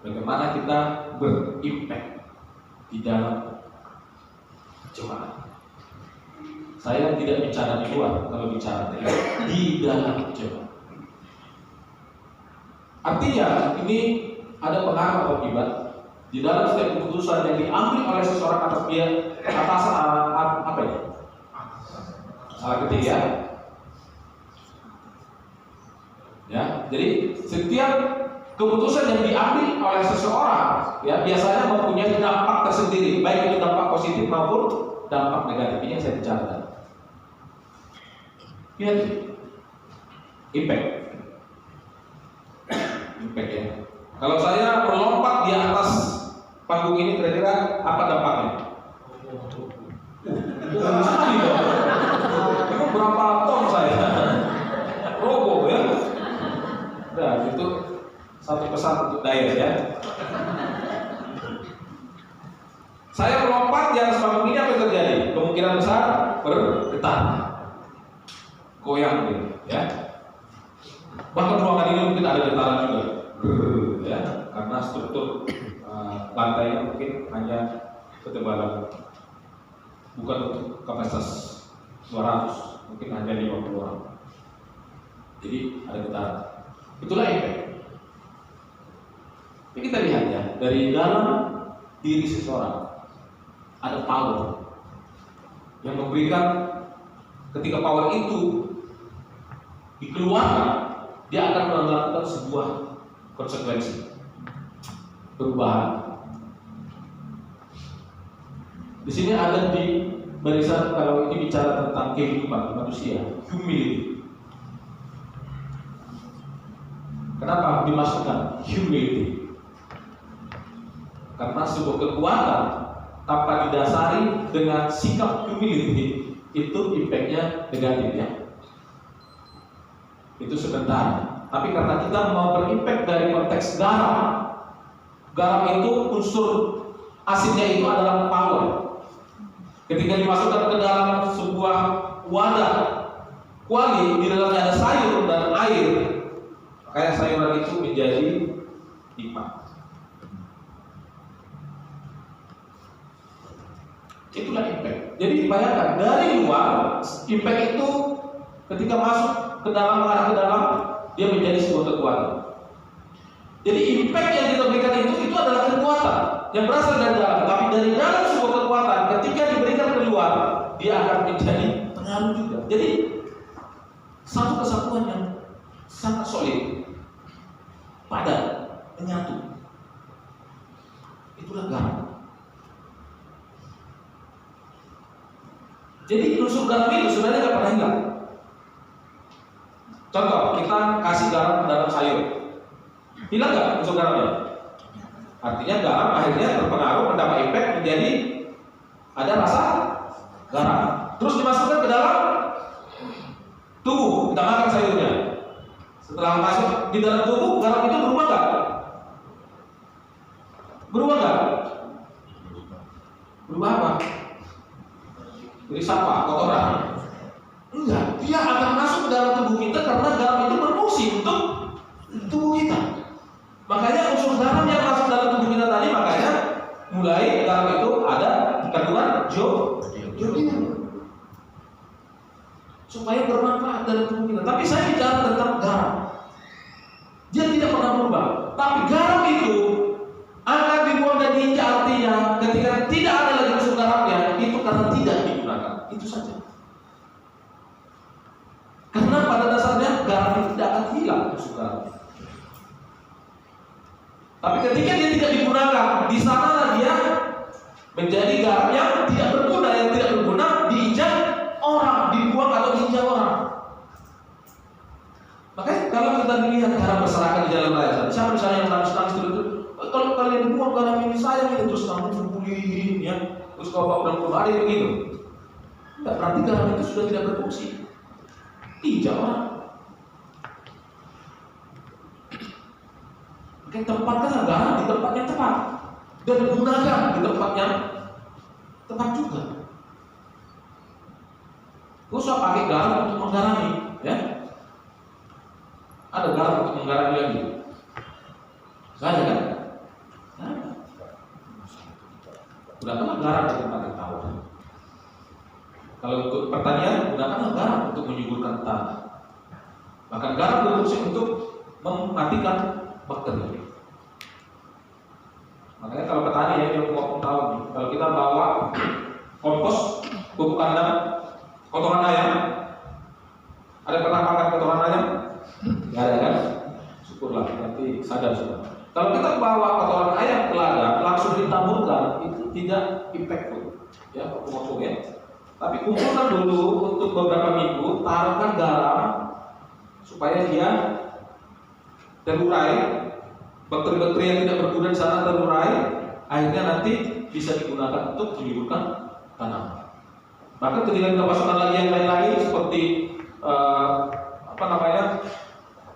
Speaker 2: Bagaimana kita berimpact di dalam jemaat. Saya tidak bicara di luar, kalau bicara di dalam jemaat. Artinya ini ada pengaruh atau akibat di dalam setiap keputusan yang diambil oleh seseorang atas dia, atas apa ya? Salah ketiga. Ya, jadi setiap keputusan yang diambil oleh seseorang, ya, biasanya mempunyai dampak tersendiri, baik itu dampak positif maupun dampak negatif. Ini yang saya bicarakan. Lihat, impact ya. Kalau saya melompat di atas panggung ini, kira-kira apa dampaknya? Itu berapa ton saya? Robo ya. Nah, itu satu pesan untuk daya ya. Saya melompat di atas panggung ini, apa yang terjadi? Kemungkinan besar bergetar, goyang gitu, ya. Bahkan ruangan ini mungkin ada getaran juga, ya, karena struktur lantainya mungkin hanya ketebalan, bukan untuk kapasitas 200, mungkin hanya 50 orang. Jadi ada getaran. Itulah impact. Ini kita lihat ya, dari dalam diri seseorang ada power yang memberikan, ketika power itu dikeluarkan, dia akan melakukan sebuah konsekuensi, perubahan. Di sini ada di barisan, kalau ini bicara tentang kehidupan manusia, humility. Kenapa dimasukkan humility? Karena sebuah kekuatan tanpa didasari dengan sikap humility itu impactnya negatif ya. Itu sebentar. Tapi karena kita mau berimpact dari konteks garam, garam itu unsur asinnya itu adalah power. Ketika dimasukkan ke dalam sebuah wadah kuali, di dalamnya ada sayur dan air, kayak sayuran itu menjadi nikmat. Itulah impact. Jadi bayangkan, dari luar impact itu ketika masuk ke dalam, mengarah ke dalam, dia menjadi sebuah kekuatan. Jadi impact yang kita berikan itu adalah kekuatan yang berasal dari dalam. Tapi dari dalam sebuah kekuatan, ketika diberikan keluar, dia akan menjadi pengaruh juga. Jadi satu kesatuan yang sangat solid, padat, menyatu. Itulah garam. Jadi unsur garam itu sebenarnya nggak pernah hilang. Contoh, kita kasih garam ke dalam sayur, hilang nggak unsur garamnya? Artinya garam akhirnya berpengaruh, mendapat impact, menjadi ada rasa garam. Terus dimasukkan ke dalam tubuh, kita makan sayurnya. Setelah masuk di dalam tubuh, garam itu berubah nggak? Berubah nggak? Berubah apa? Jadi sampah, kotoran. Enggak, dia akan masuk ke dalam tubuh kita karena garam itu berfungsi untuk tubuh kita. Makanya unsur garam yang masuk dalam tubuh kita tadi, makanya mulai garam itu ada kandungan jodium supaya bermanfaat dalam tubuh kita. Tapi saya bicara tentang garam. Dia tidak pernah berubah. Tapi garam itu akan dibuang dan diinjak, artinya ketika tidak ada lagi unsur garamnya, itu karena tidak digunakan. Itu saja. Karena pada dasarnya garam itu tidak akan hilang unsur garam. Tapi ketika dia tidak digunakan, di sanalah dia menjadi garam yang tidak berguna, diinjak orang, dibuang atau diinjak orang. Makanya kalau kita lihat garam berserakan di jalan raya, siapa misalnya yang nangis-nangis itu, kalau kalian buang garam ini saya ini terus kamu pukulin ya, terus kau bawa pulang ada yang begitu. Enggak, berarti garam itu sudah tidak berfungsi. Diinjak orang. Makanya tempatkan garam di tempat yang tepat dan gunakan di tempat yang tepat juga. Usah pakai garam untuk menggarami, ya. Ada garam untuk menggarami lagi. Saya kan? Nah. Gunakanlah garam di tempat yang tahu. Kalau untuk pertanian, gunakanlah garam untuk menyuburkan tanah. Bahkan garam berfungsi untuk mematikan bakteri. Makanya kalau petani ya yang mau tahu nih, kalau kita bawa kompos, pupuk kandang, kotoran ayam, ada pernah makan kotoran ayam? Nggak ada kan? Syukurlah, nanti sadar sudah. Kalau kita bawa kotoran ayam ke ladang, langsung ditaburkan, itu tidak impactful, ya pupuk-pupuknya. Tapi kumpulkan dulu untuk beberapa minggu, taruhkan garam supaya dia terurai. Bakteri-bakteri yang tidak berguna di sana terurai, akhirnya nanti bisa digunakan untuk menyuburkan tanaman. Bahkan ketika kita masukkan lagi yang lain-lain seperti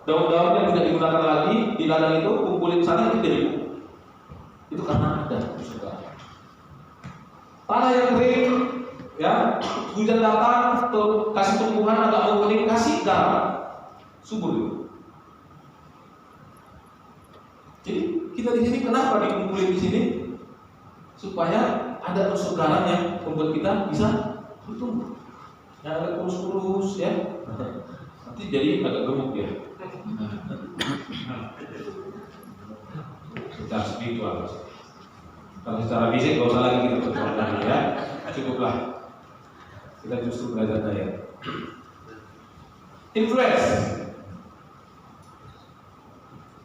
Speaker 2: daun-daun yang tidak digunakan lagi di ladang itu, kumpulin sana itu jadi pupuk. Itu karena ada unsur garam. Tanah yang kering, ya hujan datang, atau kasih tumbuhan agak mau kering, kasih garam, subur itu. Jadi kita di sini kenapa dikumpulin di sini? Supaya ada unsur garam yang membuat kita bisa bertumbuh. Yang agak kurus-kurus ya, nanti jadi agak gemuk ya. Secara spiritual. Kalau secara fisik gak usah lagi kita berkorban ya, cukuplah. Kita justru belajar daya. Influence.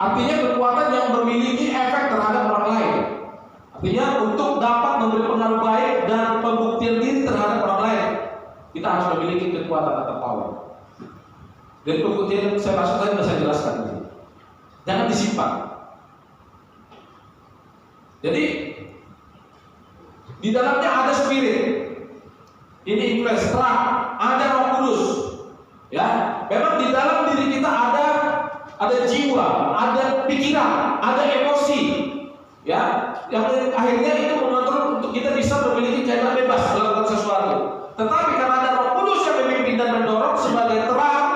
Speaker 2: Artinya kekuatan yang memiliki efek terhadap orang lain. Artinya untuk dapat memberi pengaruh baik dan pembuktian diri terhadap orang lain, kita harus memiliki kekuatan atau power. Dan pembuktian saya maksud tadi sudah saya jelaskan. Jangan disimpan. Jadi di dalamnya ada spirit. Ini influence terang, ada Roh Kudus. Ya, memang di dalam diri kita ada jiwa, ada pikiran, ada emosi, ya, yang akhirnya itu mengontrol untuk kita bisa memiliki kehendak bebas melakukan sesuatu. Tetapi karena ada Roh Kudus yang memimpin dan mendorong sebagai terang,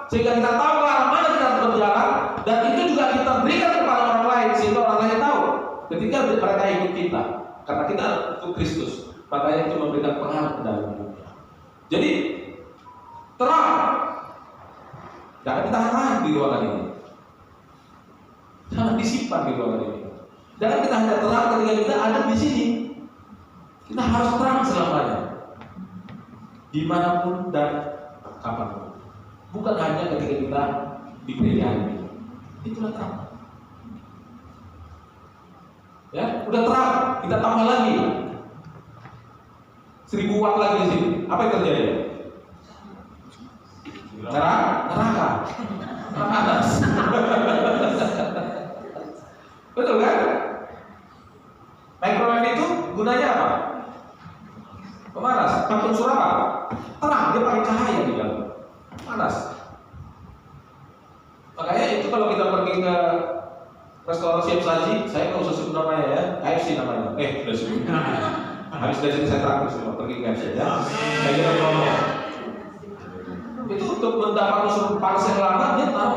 Speaker 2: sehingga kita tahu arah mana kita harus berjalan, dan itu juga kita berikan kepada orang lain sehingga orang lain tahu ketika mereka ikut kita, karena kita untuk Kristus, makanya itu memberikan pengaruh ke dalam hidupnya. Jadi terang, jangan ditahan di ruangan ini. Jangan disimpan di ruangan ini. Jangan kita hanya terang ketika kita ada di sini. Kita harus terang selamanya, dimanapun dan kapanpun. Bukan hanya ketika kita di gereja ini. Itulah terang. Ya, udah terang, kita tambah lagi 1000 watt lagi di sini. Apa yang terjadi? Neraka panas. Betul kan? Microwave itu gunanya apa? Pemanas. Pakai unsur apa? Terang, dia pakai cahaya di dalam. Panas. Makanya itu kalau kita pergi ke restoran siap saji, saya nggak usah sebut namanya ya, KFC namanya. Sudah sebut. Habis dari sini saya terakhir semua pergi ke FC ya. Saya kira promo. Itu untuk mendapat unsur panas yang lama dia tahu.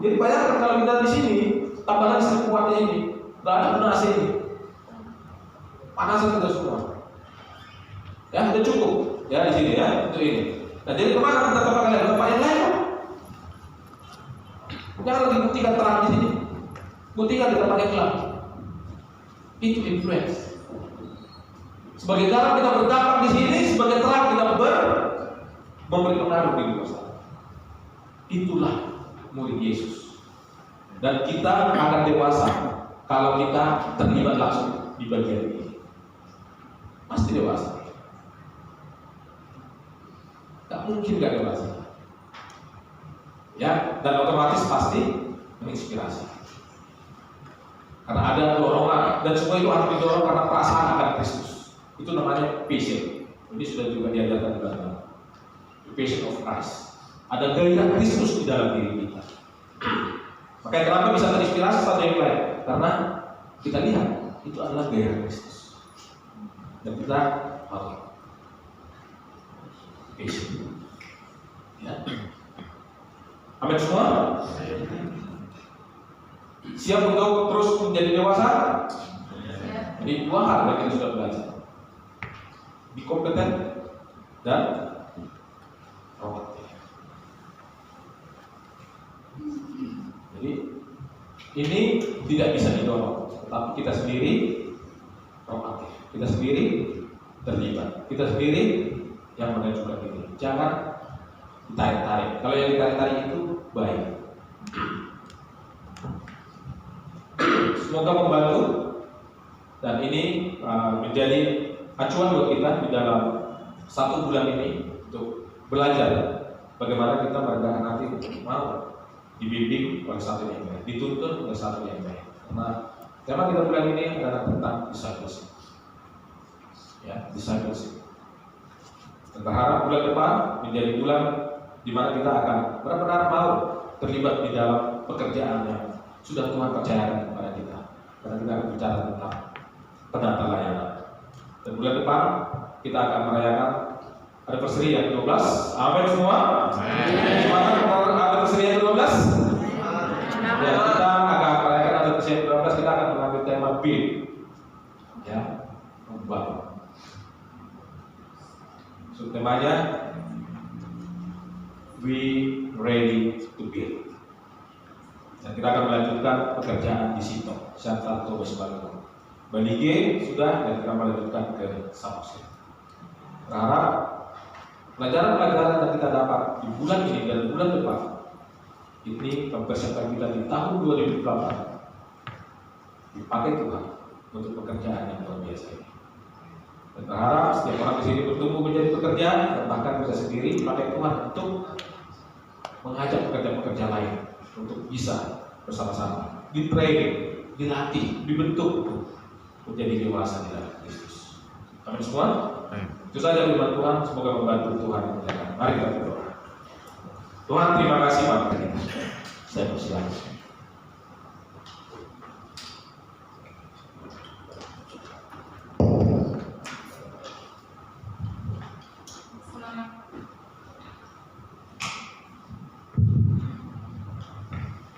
Speaker 2: Jadi bayangkan kalau kita di sini tambah listrik kuatnya ini, nggak ada guna AC ini. Panasan kita semua. Ya, udah cukup. Ya di sini ya, untuk ini. Nah, jadi kemana kita tempat kalian? Tempat yang lain. Jangan lagi buktikan terang di sini. Buktikan di tempat yang gelap. Itu influence. Sebagai garam kita berdampak di sini, sebagai terang kita memberi pengaruh di luar sana. Itulah murid Yesus. Dan kita akan dewasa kalau kita terlibat langsung di bagian ini. Pasti dewasa. Tak mungkin gak dewasa. Ya, dan otomatis pasti menginspirasi. Karena ada dorongan dan semua itu harus didorong karena perasaan akan Kristus. Itu namanya passion. Ini sudah juga diajarkan di dalam the passion of Christ. Ada gairah Kristus di dalam diri kita. Makanya kenapa bisa terinspirasi satu yang lain? Karena kita lihat itu adalah gairah Kristus. Dan kita harus passion. Ya. Amin semua. Siap untuk terus menjadi dewasa? Jadi dua hal yang kita sudah belajar. Be kompeten dan proaktif. Jadi ini tidak bisa didorong, tetapi kita sendiri proaktif. Kita sendiri terlibat. Kita sendiri yang mengajukan diri. Jangan ditarik-tarik. Kalau yang ditarik-tarik itu baik. Semoga membantu dan ini menjadi acuan buat kita di dalam 1 bulan ini untuk belajar bagaimana kita meredakan hati mau dibimbing oleh satu yang baik, dituntun oleh satu yang baik. Karena tema kita bulan ini adalah tentang discipleship. Ya, discipleship. Dan berharap bulan depan menjadi bulan di mana kita akan benar-benar mau terlibat di dalam pekerjaan yang sudah Tuhan percayakan kepada kita. Karena kita akan bicara tentang penata layanan. Dan bulan depan kita akan merayakan anniversary yang ke-12. Amin semua. Semangat anniversary yang ke-12. Ya, kita akan merayakan anniversary yang ke-12. Kita akan mengambil tema build. Ya, membangun. So, temanya we ready to build. Dan kita akan melanjutkan pekerjaan di situ, Santa Thomas Balong. Balige sudah, dan kita melanjutkan ke Samosir. Berharap pelajaran-pelajaran yang kita dapat di bulan ini dan bulan depan ini mempersiapkan kita di tahun 2008 dipakai Tuhan untuk pekerjaan yang luar biasa ini. Dan berharap setiap orang di sini bertumbuh menjadi pekerjaan dan bahkan bisa sendiri dipakai Tuhan untuk mengajak pekerja-pekerja lain untuk bisa bersama-sama di training, dilatih, dibentuk menjadi dewasa di dalam Kristus. Amin semua. Itu saja firman Tuhan. Semoga membantu Tuhan memuliakan. Mari kita berdoa. Tuhan, terima kasih Bapak kita. Saya persilakan.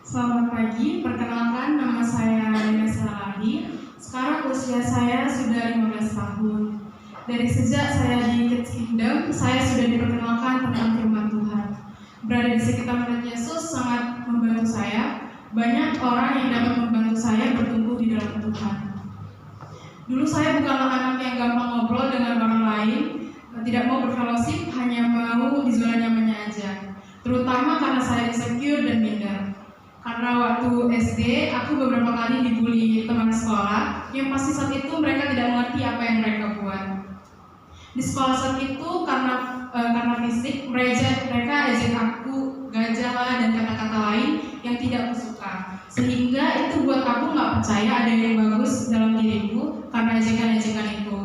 Speaker 3: Selamat pagi, perkenalkan nama saya Dena Salahi. Sekarang usia saya sudah 15 tahun. Dari sejak saya di Kids Kingdom, saya sudah diperkenalkan tentang firman Tuhan. Berada di sekitar murid Yesus sangat membantu saya. Banyak orang yang dapat membantu saya bertumbuh di dalam Tuhan. Dulu saya bukanlah anak yang gampang ngobrol dengan orang lain, tidak mau berfellowship, hanya mau di zona nyamannya aja. Terutama karena saya insecure dan minder. Karena waktu SD, aku beberapa kali dibully teman sekolah yang pasti saat itu mereka tidak mengerti apa yang mereka buat. Di sekolah saat itu karena fisik, mereka ejek aku, gajah lah, dan kata-kata lain yang tidak aku suka. Sehingga itu buat aku nggak percaya ada yang bagus dalam diriku karena ejekan-ejekan itu.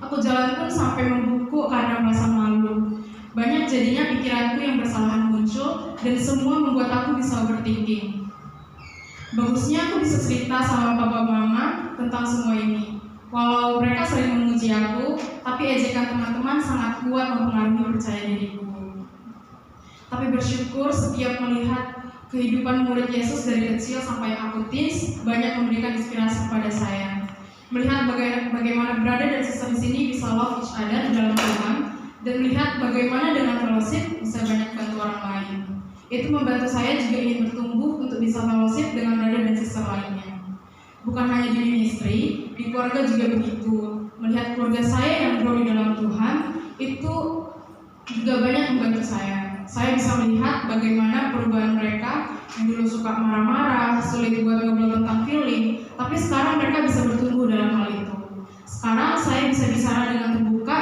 Speaker 3: Aku jalan pun sampai membuku karena merasa malu. Banyak jadinya pikiranku yang bersalahan muncul dan semua membuat aku bisa overthinking. Bagusnya aku bisa cerita sama papa mama tentang semua ini. Walau mereka sering memuji aku, tapi ejekan teman-teman sangat kuat mempengaruhi percaya diriku. Tapi bersyukur setiap melihat kehidupan murid Yesus dari kecil sampai aku teens banyak memberikan inspirasi kepada saya. Melihat bagaimana brother dan sister di sini bisa love each other dalam Tuhan, dan melihat bagaimana dengan fellowship bisa banyak bantu orang lain. Itu membantu saya juga ingin bertumbuh untuk bisa fellowship dengan brother dan sister lainnya. Bukan hanya di ministry, di keluarga juga begitu. Melihat keluarga saya yang grow di dalam Tuhan, itu juga banyak membantu saya. Saya bisa melihat bagaimana perubahan mereka yang dulu suka marah-marah, sulit buat ngobrol tentang feeling, tapi sekarang mereka bisa bertumbuh dalam hal itu. Sekarang saya bisa bicara dengan terbuka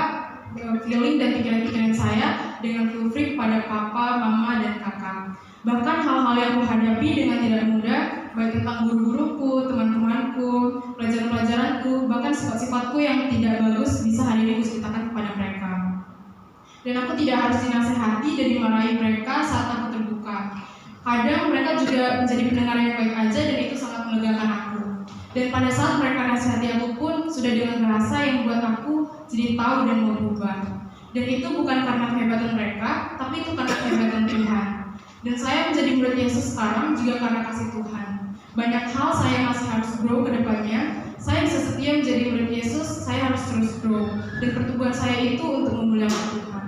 Speaker 3: feeling dan pikiran-pikiran saya dengan feel free pada papa, mama, dan kakak. Bahkan hal-hal yang aku hadapi dengan tidak mudah, baik tentang guru-guruku, teman-temanku, pelajaran-pelajaranku, bahkan sifat-sifatku yang tidak bagus bisa hari ini kuceritakan kepada mereka. Dan aku tidak harus dinasehati dan dimarahi mereka saat aku terbuka. Kadang mereka juga menjadi pendengar yang baik aja dan itu sangat melegakan aku. Dan pada saat mereka nasihati aku pun sudah dengan bahasa yang membuat aku jadi tahu dan mau berubah. Dan itu bukan karena kehebatan mereka, tapi itu karena kehebatan Tuhan. Dan saya menjadi murid Yesus sekarang juga karena kasih Tuhan. Banyak hal saya masih harus grow ke depannya. Saya bisa setia menjadi murid Yesus, saya harus terus grow. Dan pertumbuhan saya itu untuk memuliakan Tuhan.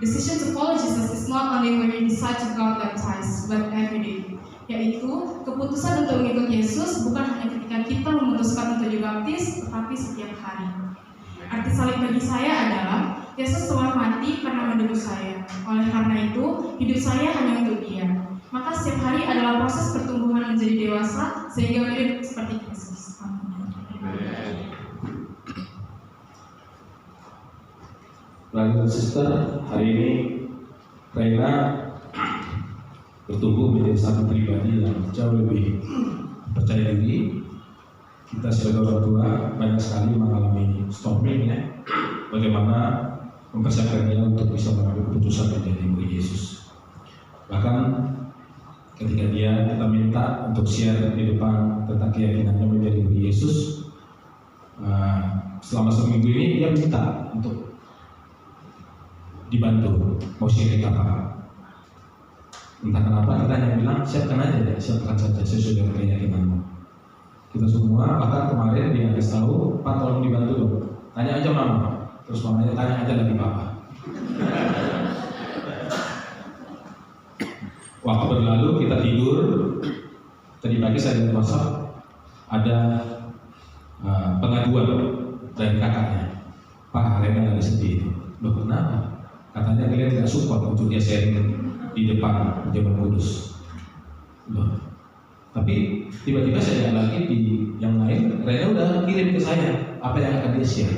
Speaker 3: Decision to follow Jesus is not only when you decide to go baptized, but every day. Yaitu, keputusan untuk mengikut Yesus bukan hanya ketika kita memutuskan untuk dibaptis, tetapi setiap hari. Arti salib bagi saya adalah, Yesus telah mati karena menebus saya. Oleh karena itu, hidup saya hanya untuk Dia. Maka setiap hari adalah proses pertumbuhan menjadi dewasa, sehingga mirip seperti Yesus. Amin.
Speaker 2: Brother dan sister, hari ini Reina bertumbuh menjadi satu pribadi yang jauh lebih percaya diri. Kita sebagai orang tua banyak sekali mengalami storming ya, bagaimana mempersiapkan dia untuk bisa mengambil keputusan menjadi murid Yesus. Bahkan ketika kita minta untuk share di depan tentang keyakinannya menjadi murid Yesus, selama seminggu ini dia minta untuk dibantu mau sharing apa. Entah kenapa kita hanya bilang siapkan saja sesuai dengan keyakinanmu. Kita semua bahkan kemarin dia kasih tahu, Pak tolong dibantu dong. Tanya aja mama, terus mamanya tanya aja lagi papa. Waktu berlalu kita tidur, tadi pagi saya lihat WhatsApp ada pengaduan dari kakaknya. Pak, Rena lagi sedih. Loh kenapa? Katanya kalian tidak support untuk dia sharing di depan Jawa Kudus. Loh, tapi tiba-tiba saya lihat lagi di yang lain, Rena udah kirim ke saya apa yang akan dia share.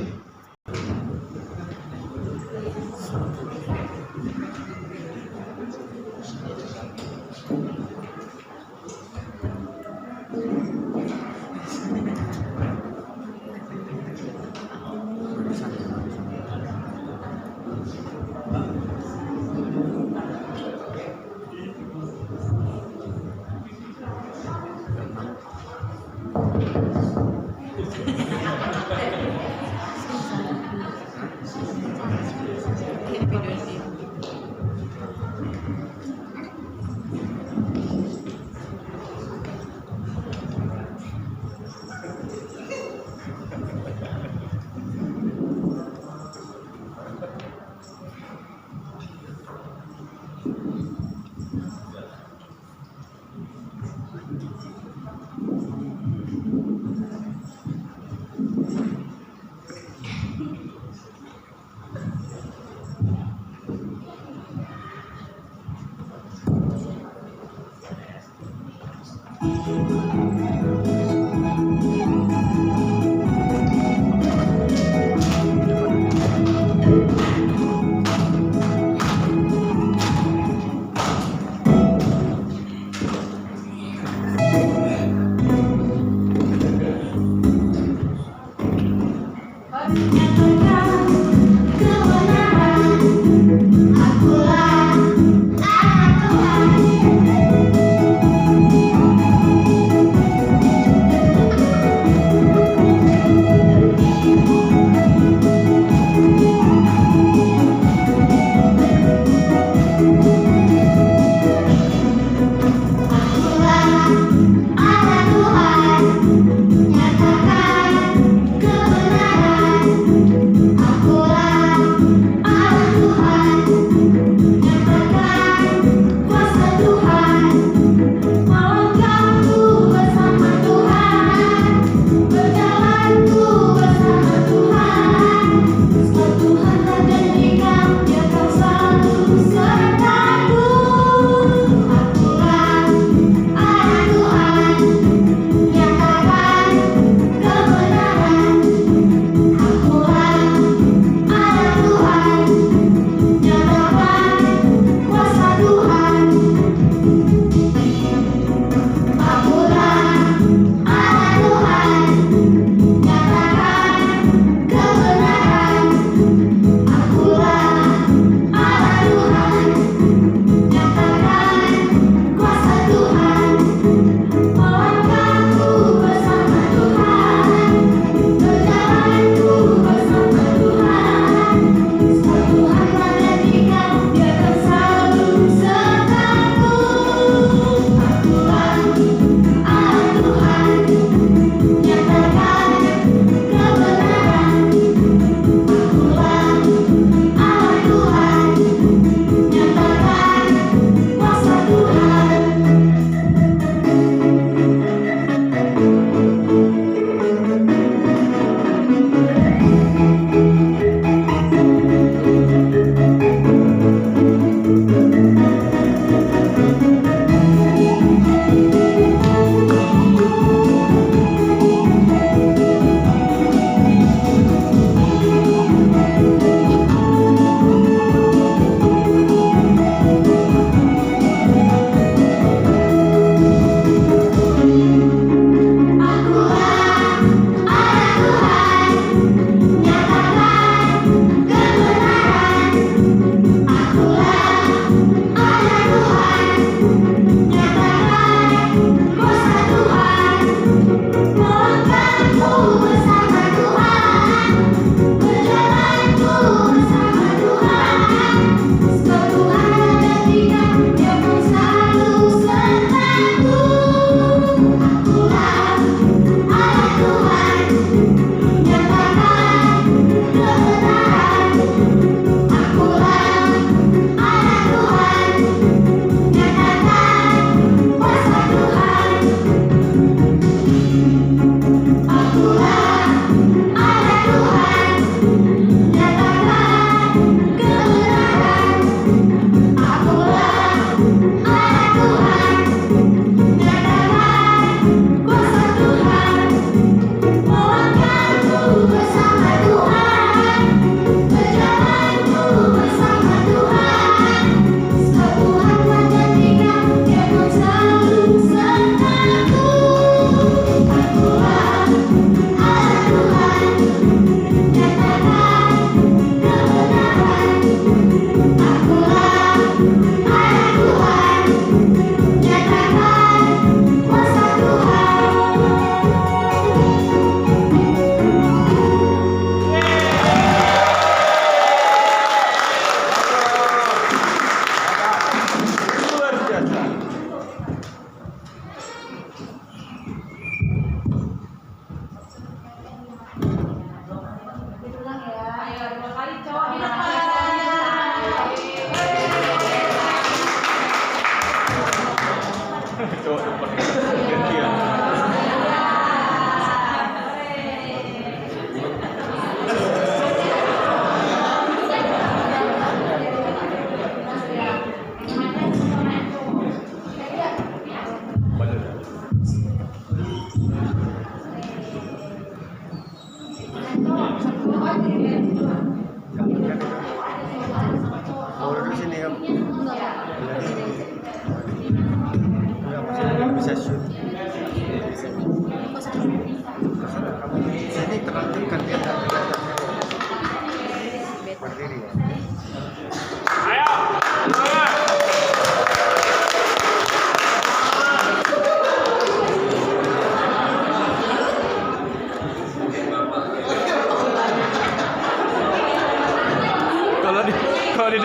Speaker 4: Kalau di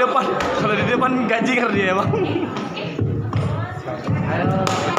Speaker 4: depan gaji kan dia bang.
Speaker 5: Ayo.